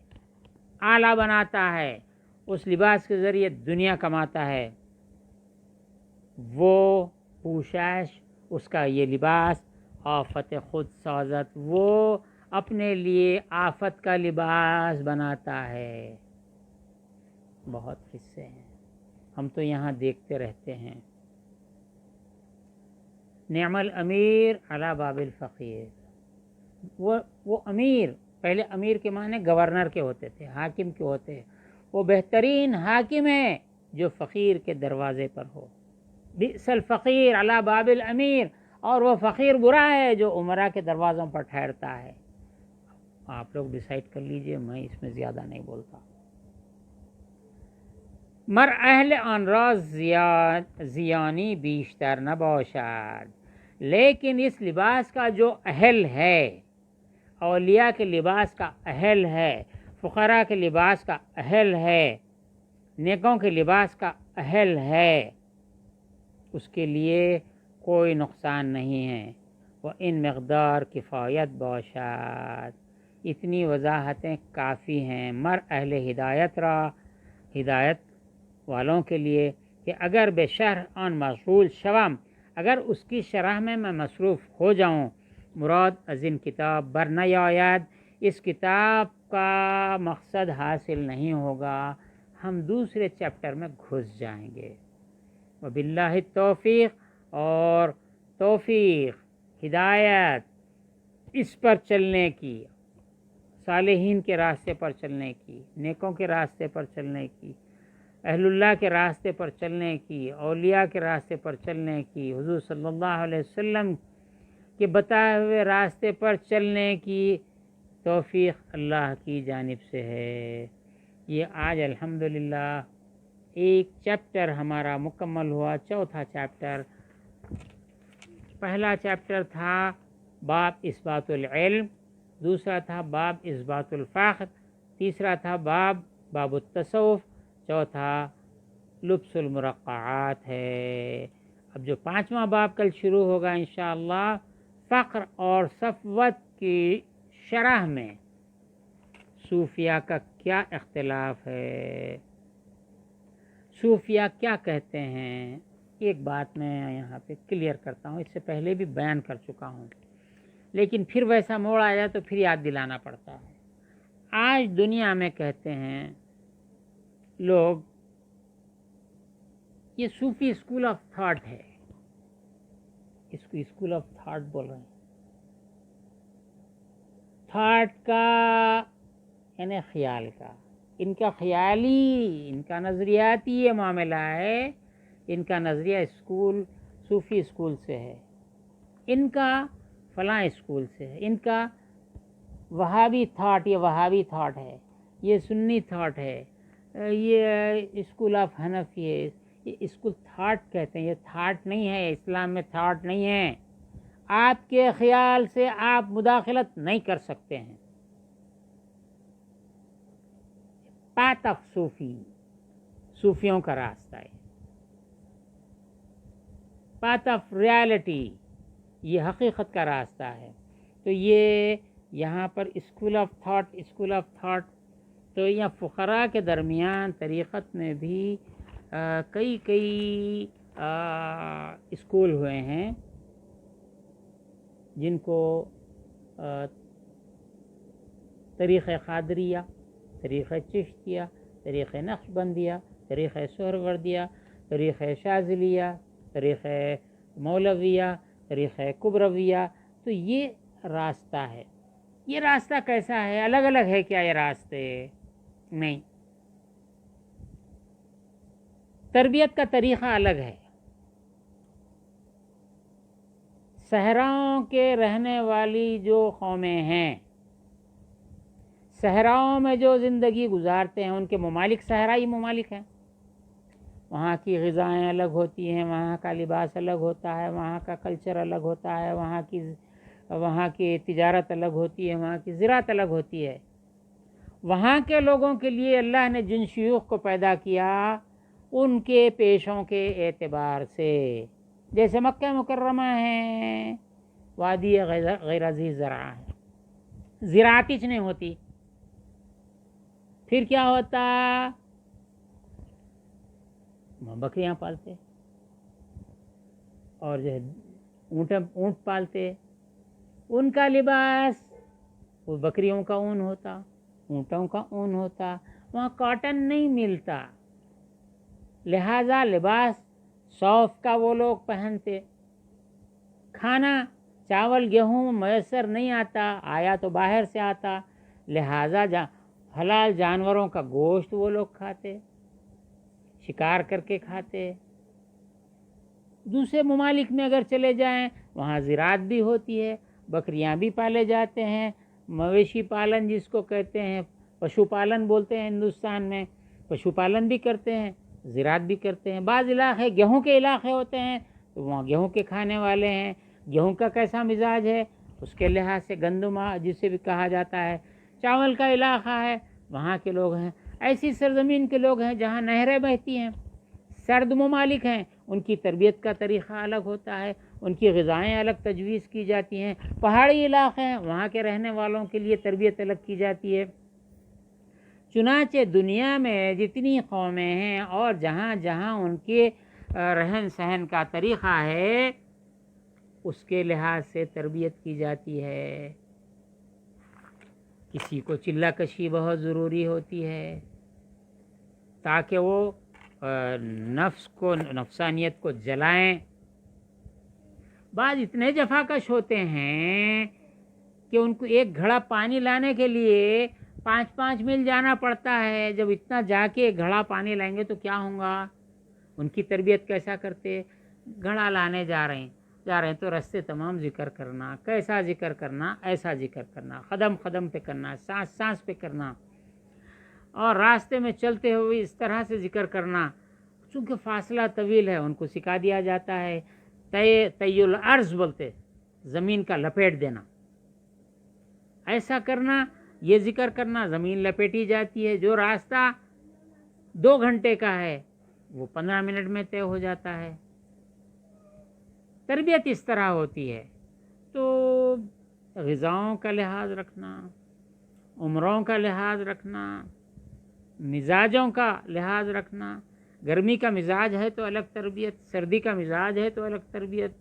آلہ بناتا ہے، اس لباس کے ذریعے دنیا کماتا ہے، وہ پوشش، اس کا یہ لباس آفت خود سازت، وہ اپنے لیے آفت کا لباس بناتا ہے۔ بہت قصے ہیں، ہم تو یہاں دیکھتے رہتے ہیں۔ نعم الامیر علی باب الفقیر، وہ امیر، پہلے امیر کے معنی گورنر کے ہوتے تھے، حاکم کے ہوتے ہیں، وہ بہترین حاکم ہے جو فقیر کے دروازے پر ہو۔ بئس الفقیر علی باب الامیر، اور وہ فقیر برا ہے جو امراء کے دروازوں پر ٹھہرتا ہے۔ آپ لوگ ڈیسائیڈ کر لیجئے، میں اس میں زیادہ نہیں بولتا۔ مر اہل آن را زیانی بیشتر نباشد، لیکن اس لباس کا جو اہل ہے، اولیاء کے لباس کا اہل ہے، فقراء کے لباس کا اہل ہے، نیکوں کے لباس کا اہل ہے، اس کے لیے کوئی نقصان نہیں ہے۔ وہ ان مقدار کفایت باشد، اتنی وضاحتیں کافی ہیں مر اہل ہدایت را، ہدایت والوں کے لیے، کہ اگر بے شرح آن مشغول شوم، اگر اس کی شرح میں مصروف ہو جاؤں، مراد از ان کتاب بر نیاید، اس کتاب کا مقصد حاصل نہیں ہوگا، ہم دوسرے چیپٹر میں گھس جائیں گے۔ وباللہ التوفیق، اور توفیق، ہدایت اس پر چلنے کی، صالحین کے راستے پر چلنے کی، نیکوں کے راستے پر چلنے کی، اہل اللہ کے راستے پر چلنے کی، اولیاء کے راستے پر چلنے کی، حضور صلی اللہ علیہ وسلم کے بتائے ہوئے راستے پر چلنے کی توفیق اللہ کی جانب سے ہے۔ یہ آج الحمدللہ ایک چیپٹر ہمارا مکمل ہوا، چوتھا چیپٹر۔ پہلا چیپٹر تھا باب اثبات العلم، دوسرا تھا باب اثبات الفخر، تیسرا تھا باب التصوف، چوتھا لبس المرقعات ہے۔ اب جو پانچواں باب کل شروع ہوگا انشاءاللہ، فقر اور صفوت کی شرح میں صوفیہ کا کیا اختلاف ہے، صوفیہ کیا کہتے ہیں۔ ایک بات میں یہاں پہ کلیئر کرتا ہوں، اس سے پہلے بھی بیان کر چکا ہوں، لیکن پھر ویسا موڑ آیا تو پھر یاد دلانا پڑتا ہے۔ آج دنیا میں کہتے ہیں لوگ یہ صوفی اسکول آف تھاٹ ہے، اس کو اسکول آف تھاٹ بول رہے ہیں۔ تھاٹ کا یعنی خیال کا، ان کا خیالی، ان کا نظریاتی یہ معاملہ ہے، ان کا نظریہ اسکول صوفی اسکول سے ہے، ان کا فلاں اسکول سے ہے، ان کا وہابی تھاٹ، یہ وہابی تھاٹ ہے، یہ سنی تھاٹ ہے، یہ اسکول آف حنفی ہے، یہ اسکول تھاٹ کہتے ہیں۔ یہ تھاٹ نہیں ہے، اسلام میں تھاٹ نہیں ہے، آپ کے خیال سے آپ مداخلت نہیں کر سکتے ہیں۔ پاتھ آف صوفی، صوفیوں کا راستہ ہے، پاتھ آف ریالٹی، یہ حقیقت کا راستہ ہے۔ تو یہ یہاں پر اسکول آف تھاٹ، تو یہاں فقراء کے درمیان طریقت میں بھی کئی اسکول ہوئے ہیں، جن کو طریقہ قادریہ، طریقہ چشتیہ، طریقہ نقشبندیہ، طریقہ سہروردیہ، طریقہ شاذلیہ، طریقہ مولویہ، طریقہ کبرویہ، تو یہ راستہ ہے۔ یہ راستہ کیسا ہے؟ الگ الگ ہے کیا یہ راستے؟ نہیں، تربیت کا طریقہ الگ ہے۔ صحراؤں کے رہنے والی جو قومیں ہیں، صحراؤں میں جو زندگی گزارتے ہیں ان کے ممالک صحرائی ممالک ہیں، وہاں کی غذائیں الگ ہوتی ہیں، وہاں کا لباس الگ ہوتا ہے، وہاں کا کلچر الگ ہوتا ہے، وہاں کی تجارت الگ ہوتی ہے، وہاں کی زراعت الگ ہوتی ہے۔ وہاں کے لوگوں کے لیے اللہ نے جن شیوخ کو پیدا کیا ان کے پیشوں کے اعتبار سے، جیسے مکہ مکرمہ ہے، وادی غیر عزیز زرع ہے، زراعت ہی نہیں ہوتی، پھر کیا ہوتا؟ بکریاں پالتے اور جو ہے اونٹ پالتے، ان کا لباس وہ بکریوں کا اون ہوتا، اونٹوں کا اون ہوتا، وہاں کاٹن نہیں ملتا، لہذا لباس صوف کا وہ لوگ پہنتے، کھانا چاول گیہوں میسر نہیں آیا تو باہر سے آتا، لہذا حلال جانوروں کا گوشت وہ لوگ کھاتے، شکار کر کے کھاتے۔ دوسرے ممالک میں اگر چلے جائیں وہاں زراعت بھی ہوتی ہے، بکریاں بھی پالے جاتے ہیں، مویشی پالن جس کو کہتے ہیں، پشو پالن بولتے ہیں ہندوستان میں، پشو پالن بھی کرتے ہیں، زراعت بھی کرتے ہیں۔ بعض علاقے گیہوں کے علاقے ہوتے ہیں تو وہاں گیہوں کے کھانے والے ہیں، گیہوں کا کیسا مزاج ہے اس کے لحاظ سے گندم جسے بھی کہا جاتا ہے، چاول کا علاقہ ہے وہاں کے لوگ ہیں۔ ایسی سرزمین کے لوگ ہیں جہاں نہریں بہتی ہیں، سرد ممالک ہیں، ان کی تربیت کا طریقہ الگ ہوتا ہے، ان کی غذائیں الگ تجویز کی جاتی ہیں۔ پہاڑی علاقے ہیں وہاں کے رہنے والوں کے لیے تربیت الگ کی جاتی ہے۔ چنانچہ دنیا میں جتنی قومیں ہیں اور جہاں جہاں ان کے رہن سہن کا طریقہ ہے اس کے لحاظ سے تربیت کی جاتی ہے۔ کسی کو چلہ کشی بہت ضروری ہوتی ہے تاکہ وہ نفسانیت کو جلائیں۔ بعض اتنے جفاکش ہوتے ہیں کہ ان کو ایک گھڑا پانی لانے کے لیے 5 میل جانا پڑتا ہے۔ جب اتنا جا کے ایک گھڑا پانی لائیں گے تو کیا ہوگا؟ ان کی تربیت کیسا کرتے؟ گھڑا لانے جا رہے ہیں تو رستے تمام ذکر کرنا، کیسا ذکر کرنا، ایسا ذکر کرنا، قدم قدم پہ کرنا، سانس سانس پہ کرنا، اور راستے میں چلتے ہوئے اس طرح سے ذکر کرنا۔ چونکہ فاصلہ طویل ہے ان کو سکھا دیا جاتا ہے طی الارض بولتے، زمین کا لپیٹ دینا، ایسا کرنا، یہ ذکر کرنا، زمین لپیٹی جاتی ہے۔ جو راستہ 2 گھنٹے کا ہے وہ 15 منٹ میں طے ہو جاتا ہے۔ تربیت اس طرح ہوتی ہے۔ تو غذاؤں کا لحاظ رکھنا، عمروں کا لحاظ رکھنا، مزاجوں کا لحاظ رکھنا، گرمی کا مزاج ہے تو الگ تربیت، سردی کا مزاج ہے تو الگ تربیت،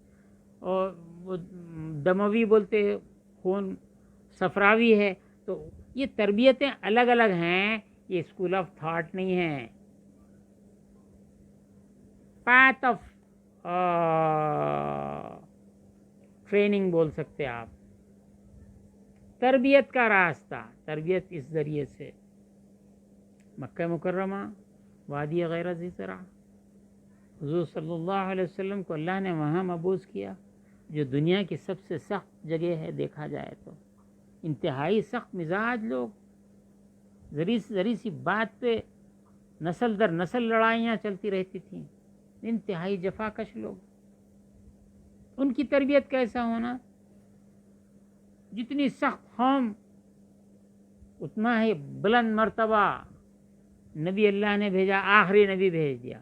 اور وہ دموی بولتے خون صفراوی ہے تو یہ تربیتیں الگ الگ ہیں، یہ اسکول آف تھاٹ نہیں ہے، پاتھ آف ٹریننگ بول سکتے آپ، تربیت کا راستہ، تربیت اس ذریعے سے۔ مکہ مکرمہ وادی غیر عزیز زرع، حضور صلی اللہ علیہ وسلم کو اللہ نے وہاں مبعوث کیا جو دنیا کی سب سے سخت جگہ ہے دیکھا جائے تو، انتہائی سخت مزاج لوگ، ذری سی بات پہ نسل در نسل لڑائیاں چلتی رہتی تھیں، انتہائی جفاکش لوگ۔ ان کی تربیت کیسا ہونا؟ جتنی سخت قوم اتنا ہی بلند مرتبہ نبی اللہ نے بھیجا، آخری نبی بھیج دیا۔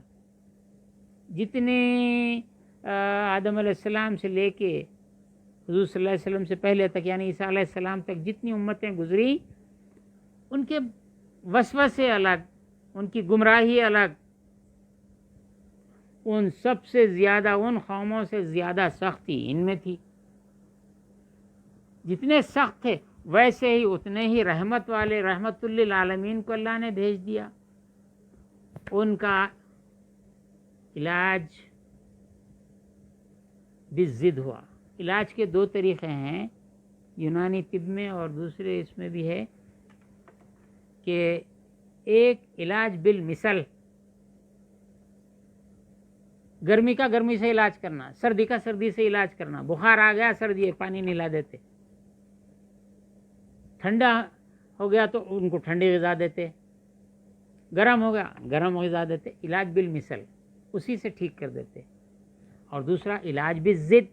جتنے آدم علیہ السلام سے لے کے حضور صلی اللہ علیہ وسلم سے پہلے تک یعنی عیسیٰ علیہ السلام تک جتنی امتیں گزری، ان کے وسوسے الگ، ان کی گمراہی الگ، ان سب سے زیادہ، ان قوموں سے زیادہ سختی ان میں تھی۔ جتنے سخت تھے ویسے ہی اتنے ہی رحمت والے، رحمت للعالمین کو اللہ نے بھیج دیا۔ ان کا علاج بھی ضد ہوا۔ علاج کے 2 طریقے ہیں یونانی طب میں اور دوسرے اس میں بھی ہے کہ ایک علاج بالمثل، گرمی کا گرمی سے علاج کرنا، سردی کا سردی سے علاج کرنا، بخار آ گیا سردی پانی نلا دیتے، ٹھنڈا ہو گیا تو ان کو ٹھنڈی غذا دیتے، گرم ہو گیا گرم غذا دیتے، علاج بالمثل اسی سے ٹھیک کر دیتے۔ اور دوسرا علاج بالضد،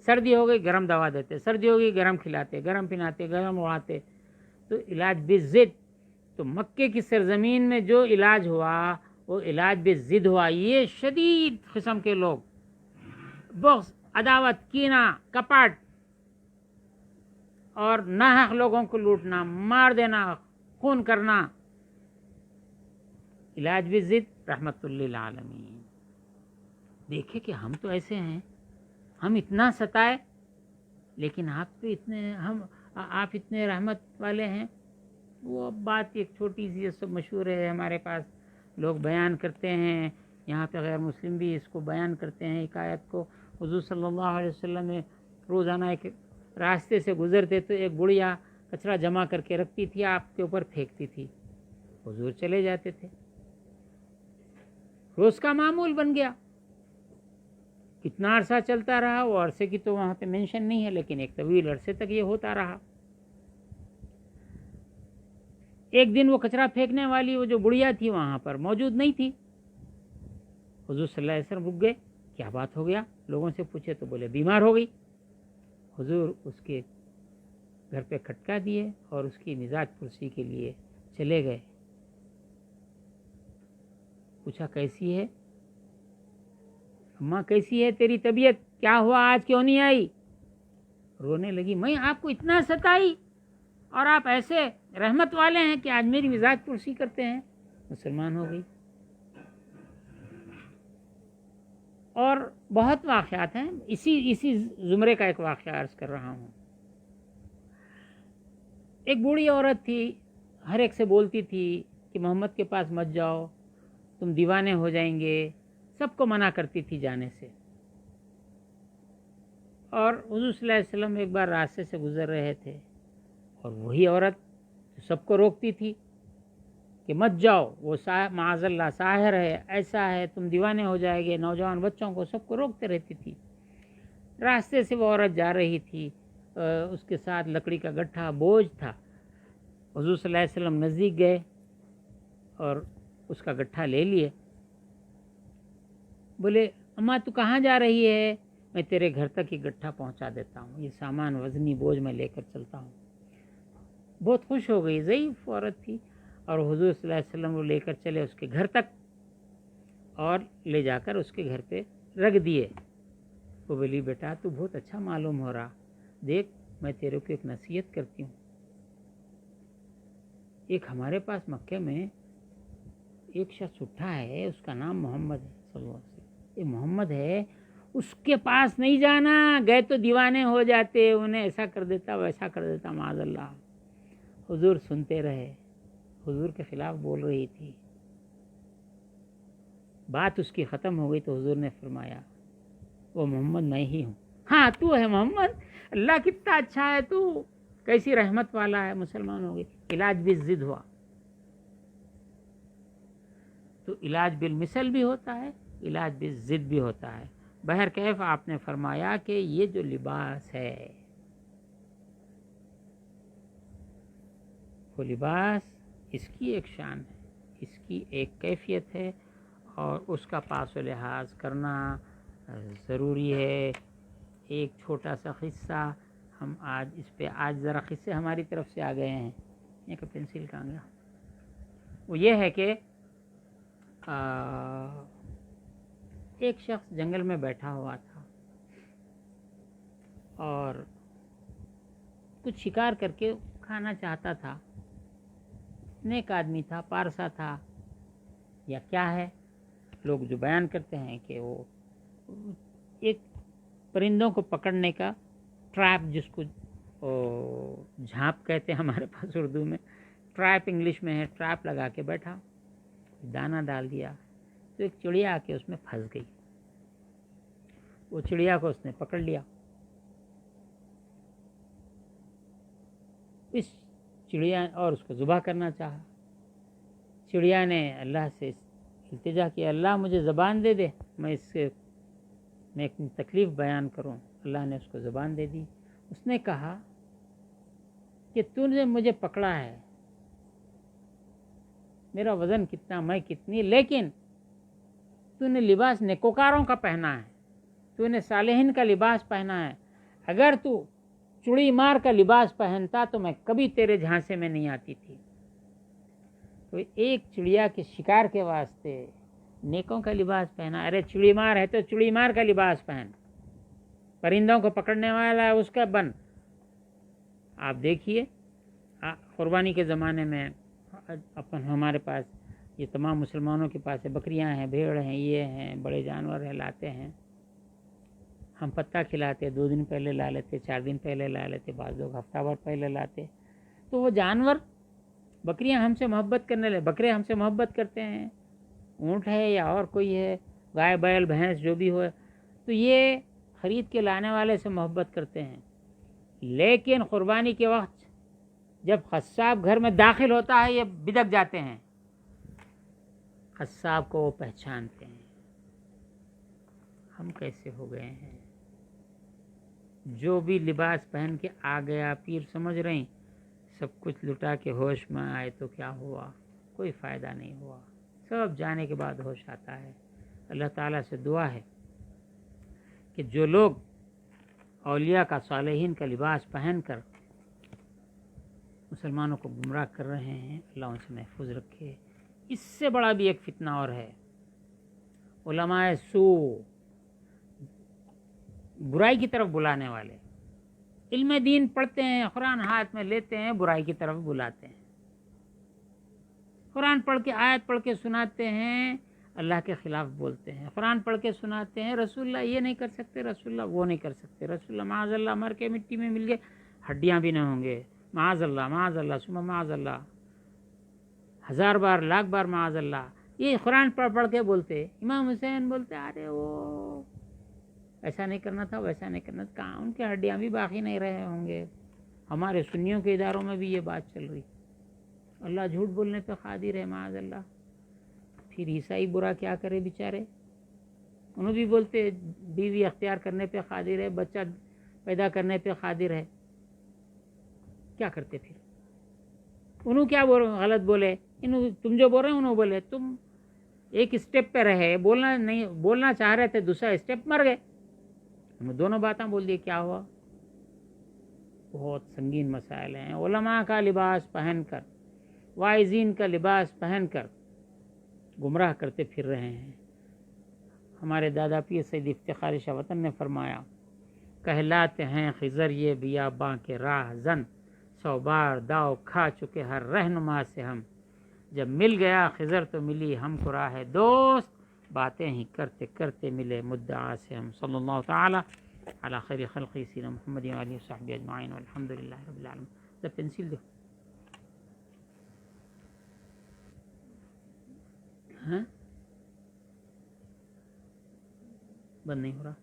سردی ہو گئی گرم دوا دیتے، سردی ہو گئی گرم کھلاتے، گرم پہناتے، گرم اڑاتے، تو علاج بالضد۔ تو مکے کی سرزمین میں جو علاج ہوا وہ علاج بالضد ہوا۔ یہ شدید قسم کے لوگ، بغض، عداوت، کینہ، کپٹ اور ناحق لوگوں کو لوٹنا، مار دینا، خون کرنا، علاج بالضد رحمت للعالمین۔ دیکھیں کہ ہم تو ایسے ہیں، ہم اتنا ستائے لیکن آپ اتنے رحمت والے ہیں۔ وہ بات ایک چھوٹی سی سب مشہور ہے، ہمارے پاس لوگ بیان کرتے ہیں، یہاں پہ غیر مسلم بھی اس کو بیان کرتے ہیں حکایت کو۔ حضور صلی اللہ علیہ وسلم نے روزانہ ایک راستے سے گزرتے تو ایک بڑھیا کچرا جمع کر کے رکھتی تھی، آپ کے اوپر پھینکتی تھی، حضور چلے جاتے تھے، روز کا معمول بن گیا۔ کتنا عرصہ چلتا رہا، وہ عرصے کی تو وہاں پہ مینشن نہیں ہے، لیکن ایک طویل عرصے تک یہ ہوتا رہا۔ ایک دن وہ کچرا پھینکنے والی وہ جو بڑھیا تھی وہاں پر موجود نہیں تھی۔ حضور صلی اللہ علیہ وسلم رک گئے، کیا بات ہو گیا؟ لوگوں سے پوچھے تو بولے بیمار ہو گئی۔ حضور اس کے گھر پہ کھٹکا دیے اور اس کی مزاج پرسی کے لیے چلے گئے۔ پوچھا کیسی ہے؟ اماں کیسی ہے تیری طبیعت؟ کیا ہوا آج کیوں نہیں آئی؟ رونے لگی، میں آپ کو اتنا ستائی اور آپ ایسے رحمت والے ہیں کہ آج میری مزاج پرسی کرتے ہیں۔ مسلمان ہو گئی۔ اور بہت واقعات ہیں، اسی زمرے کا ایک واقعہ عرض کر رہا ہوں۔ ایک بوڑھی عورت تھی، ہر ایک سے بولتی تھی کہ محمد کے پاس مت جاؤ، تم دیوانے ہو جائیں گے، سب کو منع کرتی تھی جانے سے۔ اور حضور صلی اللہ علیہ وسلم ایک بار راستے سے گزر رہے تھے اور وہی عورت سب کو روکتی تھی کہ مت جاؤ، وہ معاذ اللہ ساحر ہے، ایسا ہے، تم دیوانے ہو جائے گے، نوجوان بچوں کو سب کو روکتے رہتی تھی۔ راستے سے وہ عورت جا رہی تھی، اس کے ساتھ لکڑی کا گٹھا بوجھ تھا۔ حضور صلی اللہ علیہ وسلم نزدیک گئے اور اس کا گٹھا لے لیے۔ بولے اماں تو کہاں جا رہی ہے؟ میں تیرے گھر تک ہی گٹھا پہنچا دیتا ہوں، یہ سامان وزنی بوجھ میں لے کر چلتا ہوں۔ بہت خوش ہو گئی، ضعیف عورت تھی، اور حضور صلی اللہ علیہ وسلم وہ لے کر چلے اس کے گھر تک اور لے جا کر اس کے گھر پہ رکھ دیے۔ وہ بولی بیٹا تو بہت اچھا معلوم ہو رہا، دیکھ میں تیرے کو ایک نصیحت کرتی ہوں۔ ایک ہمارے پاس مکے میں ایک شخص اٹھا ہے، اس کا نام محمد ہے صلی اللہ علیہ وسلم۔ یہ محمد ہے، اس کے پاس نہیں جانا، گئے تو دیوانے ہو جاتے، انہیں ایسا کر دیتا ویسا کر دیتا معاذ اللہ۔ حضور سنتے رہے، حضور کے خلاف بول رہی تھی۔ بات اس کی ختم ہو گئی تو حضور نے فرمایا وہ محمد میں ہی ہوں۔ ہاں تو ہے محمد، اللہ کتنا اچھا ہے، تو کیسی رحمت والا ہے، مسلمان ہو گئی۔ علاج بالضد ہوا۔ تو علاج بالمثل بھی ہوتا ہے، علاج بالضد بھی ہوتا ہے۔ بہرکیف آپ نے فرمایا کہ یہ جو لباس ہے، وہ لباس اس کی ایک شان ہے، اس کی ایک کیفیت ہے، اور اس کا پاس و لحاظ کرنا ضروری ہے۔ ایک چھوٹا سا قصہ ہم آج ذرا قصے ہماری طرف سے آ گئے ہیں۔ ایک پینسل کہاں گیا؟ وہ یہ ہے کہ ایک شخص جنگل میں بیٹھا ہوا تھا اور کچھ شکار کر کے کھانا چاہتا تھا۔ نیک آدمی تھا، پارسا تھا یا کیا ہے، لوگ جو بیان کرتے ہیں کہ وہ ایک پرندوں کو پکڑنے کا ٹریپ، جس کو جھانپ کہتے ہیں ہمارے پاس اردو میں، ٹریپ انگلش میں ہے، ٹریپ لگا کے بیٹھا، دانہ ڈال دیا تو ایک چڑیا آ کے اس میں پھنس گئی۔ وہ چڑیا کو اس نے پکڑ لیا۔ اس چڑیا اور اس کو ذبح کرنا چاہا۔ چڑیا نے اللہ سے التجا کیا، اللہ مجھے زبان دے دے، میں اپنی تکلیف بیان کروں۔ اللہ نے اس کو زبان دے دی۔ اس نے کہا کہ تو نے مجھے پکڑا ہے، میرا وزن کتنا، میں کتنی، لیکن تو نے لباس نیکوکاروں کا پہنا ہے، تو نے صالحین کا لباس پہنا ہے. اگر تو چڑی مار کا لباس پہنتا تو میں کبھی تیرے جھانسے میں نہیں آتی تھی. تو ایک چڑیا کے شکار کے واسطے نیکوں کا لباس پہنا. ارے چڑی مار ہے تو چڑی مار کا لباس پہن، پرندوں کو پکڑنے والا ہے اس کا بن. آپ دیکھیے قربانی کے زمانے میں ہمارے پاس یہ تمام مسلمانوں کے پاس ہے، بکریاں ہیں، بھیڑ ہیں، یہ ہیں، بڑے جانور ہیں، لاتے ہیں. ہم پتہ کھلاتے، 2 دن پہلے لا لیتے، 4 دن پہلے لا لیتے، بعض لوگ ہفتہ بھر پہلے لاتے. تو وہ جانور، بکریاں ہم سے محبت کرنے لگے، بکرے ہم سے محبت کرتے ہیں، اونٹ ہے یا اور کوئی ہے، گائے بیل بھینس جو بھی ہو، تو یہ خرید کے لانے والے سے محبت کرتے ہیں. لیکن قربانی کے وقت جب قصاب گھر میں داخل ہوتا ہے یہ بدک جاتے ہیں، قصاب کو وہ پہچانتے ہیں. ہم کیسے ہو گئے ہیں؟ جو بھی لباس پہن کے آ گیا، پیر سمجھ رہے ہیں سب کچھ لٹا کے ہوش میں آئے تو کیا ہوا؟ کوئی فائدہ نہیں ہوا. سب جانے کے بعد ہوش آتا ہے. اللہ تعالیٰ سے دعا ہے کہ جو لوگ اولیاء کا، صالحین کا لباس پہن کر مسلمانوں کو گمراہ کر رہے ہیں، اللہ ان سے محفوظ رکھے. اس سے بڑا بھی ایک فتنہ اور ہے، علماء سوء، برائی کی طرف بلانے والے. علم دین پڑھتے ہیں، قرآن ہاتھ میں لیتے ہیں، برائی کی طرف بلاتے ہیں. قرآن پڑھ کے، آیت پڑھ کے سناتے ہیں، اللہ کے خلاف بولتے ہیں. قرآن پڑھ کے سناتے ہیں، رسول اللہ یہ نہیں کر سکتے، رسول اللہ وہ نہیں کر سکتے، رسول اللہ معاذ اللہ مر کے مٹی میں مل گئے، ہڈیاں بھی نہ ہوں گے، معاذ اللہ ثم معاذ اللہ، 1000 بار لاکھ بار معاذ اللہ. یہ قرآن پڑھ کے بولتے. امام حسین بولتے ارے وہ ایسا نہیں کرنا تھا، ویسا نہیں کرنا تھا. کہاں ان کے ہڈیاں بھی باقی نہیں رہے ہوں گے. ہمارے سنیوں کے اداروں میں بھی یہ بات چل رہی. اللہ جھوٹ بولنے پہ قادر ہے، معاذ اللہ. پھر عیسائی برا کیا کرے بیچارے، انہوں بھی بولتے بیوی اختیار کرنے پہ قادر ہے، بچہ پیدا کرنے پہ قادر ہے. کیا کرتے پھر؟ انہوں کیا غلط بولے؟ تم جو بول رہے ہیں انہوں بولے تم ایک اسٹیپ پہ رہے، بولنا چاہ رہے تھے، دوسرا اسٹیپ مر گئے. ہم دونوں باتیں بول دیے، کیا ہوا؟ بہت سنگین مسائل ہیں. علماء کا لباس پہن کر، واعظین کا لباس پہن کر گمراہ کرتے پھر رہے ہیں. ہمارے دادا پیر سید افتخار شاہ وطن نے فرمایا، کہلاتے ہیں خضر یہ بیاباں کے راہ زن، 100 بار داؤ کھا چکے ہر رہنما سے ہم. جب مل گیا خضر تو ملی ہم کو راہ دوست، باتیں ہی کرتے کرتے ملے مدعا سے ہم. صلی اللہ تعالی علی خیر خلقی سیدنا محمد و آلہ وصحبہ اجمعین والحمد للہ رب العالمین. جب پینسل دو. ہاں بند نہیں ہو رہا.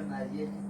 Nadia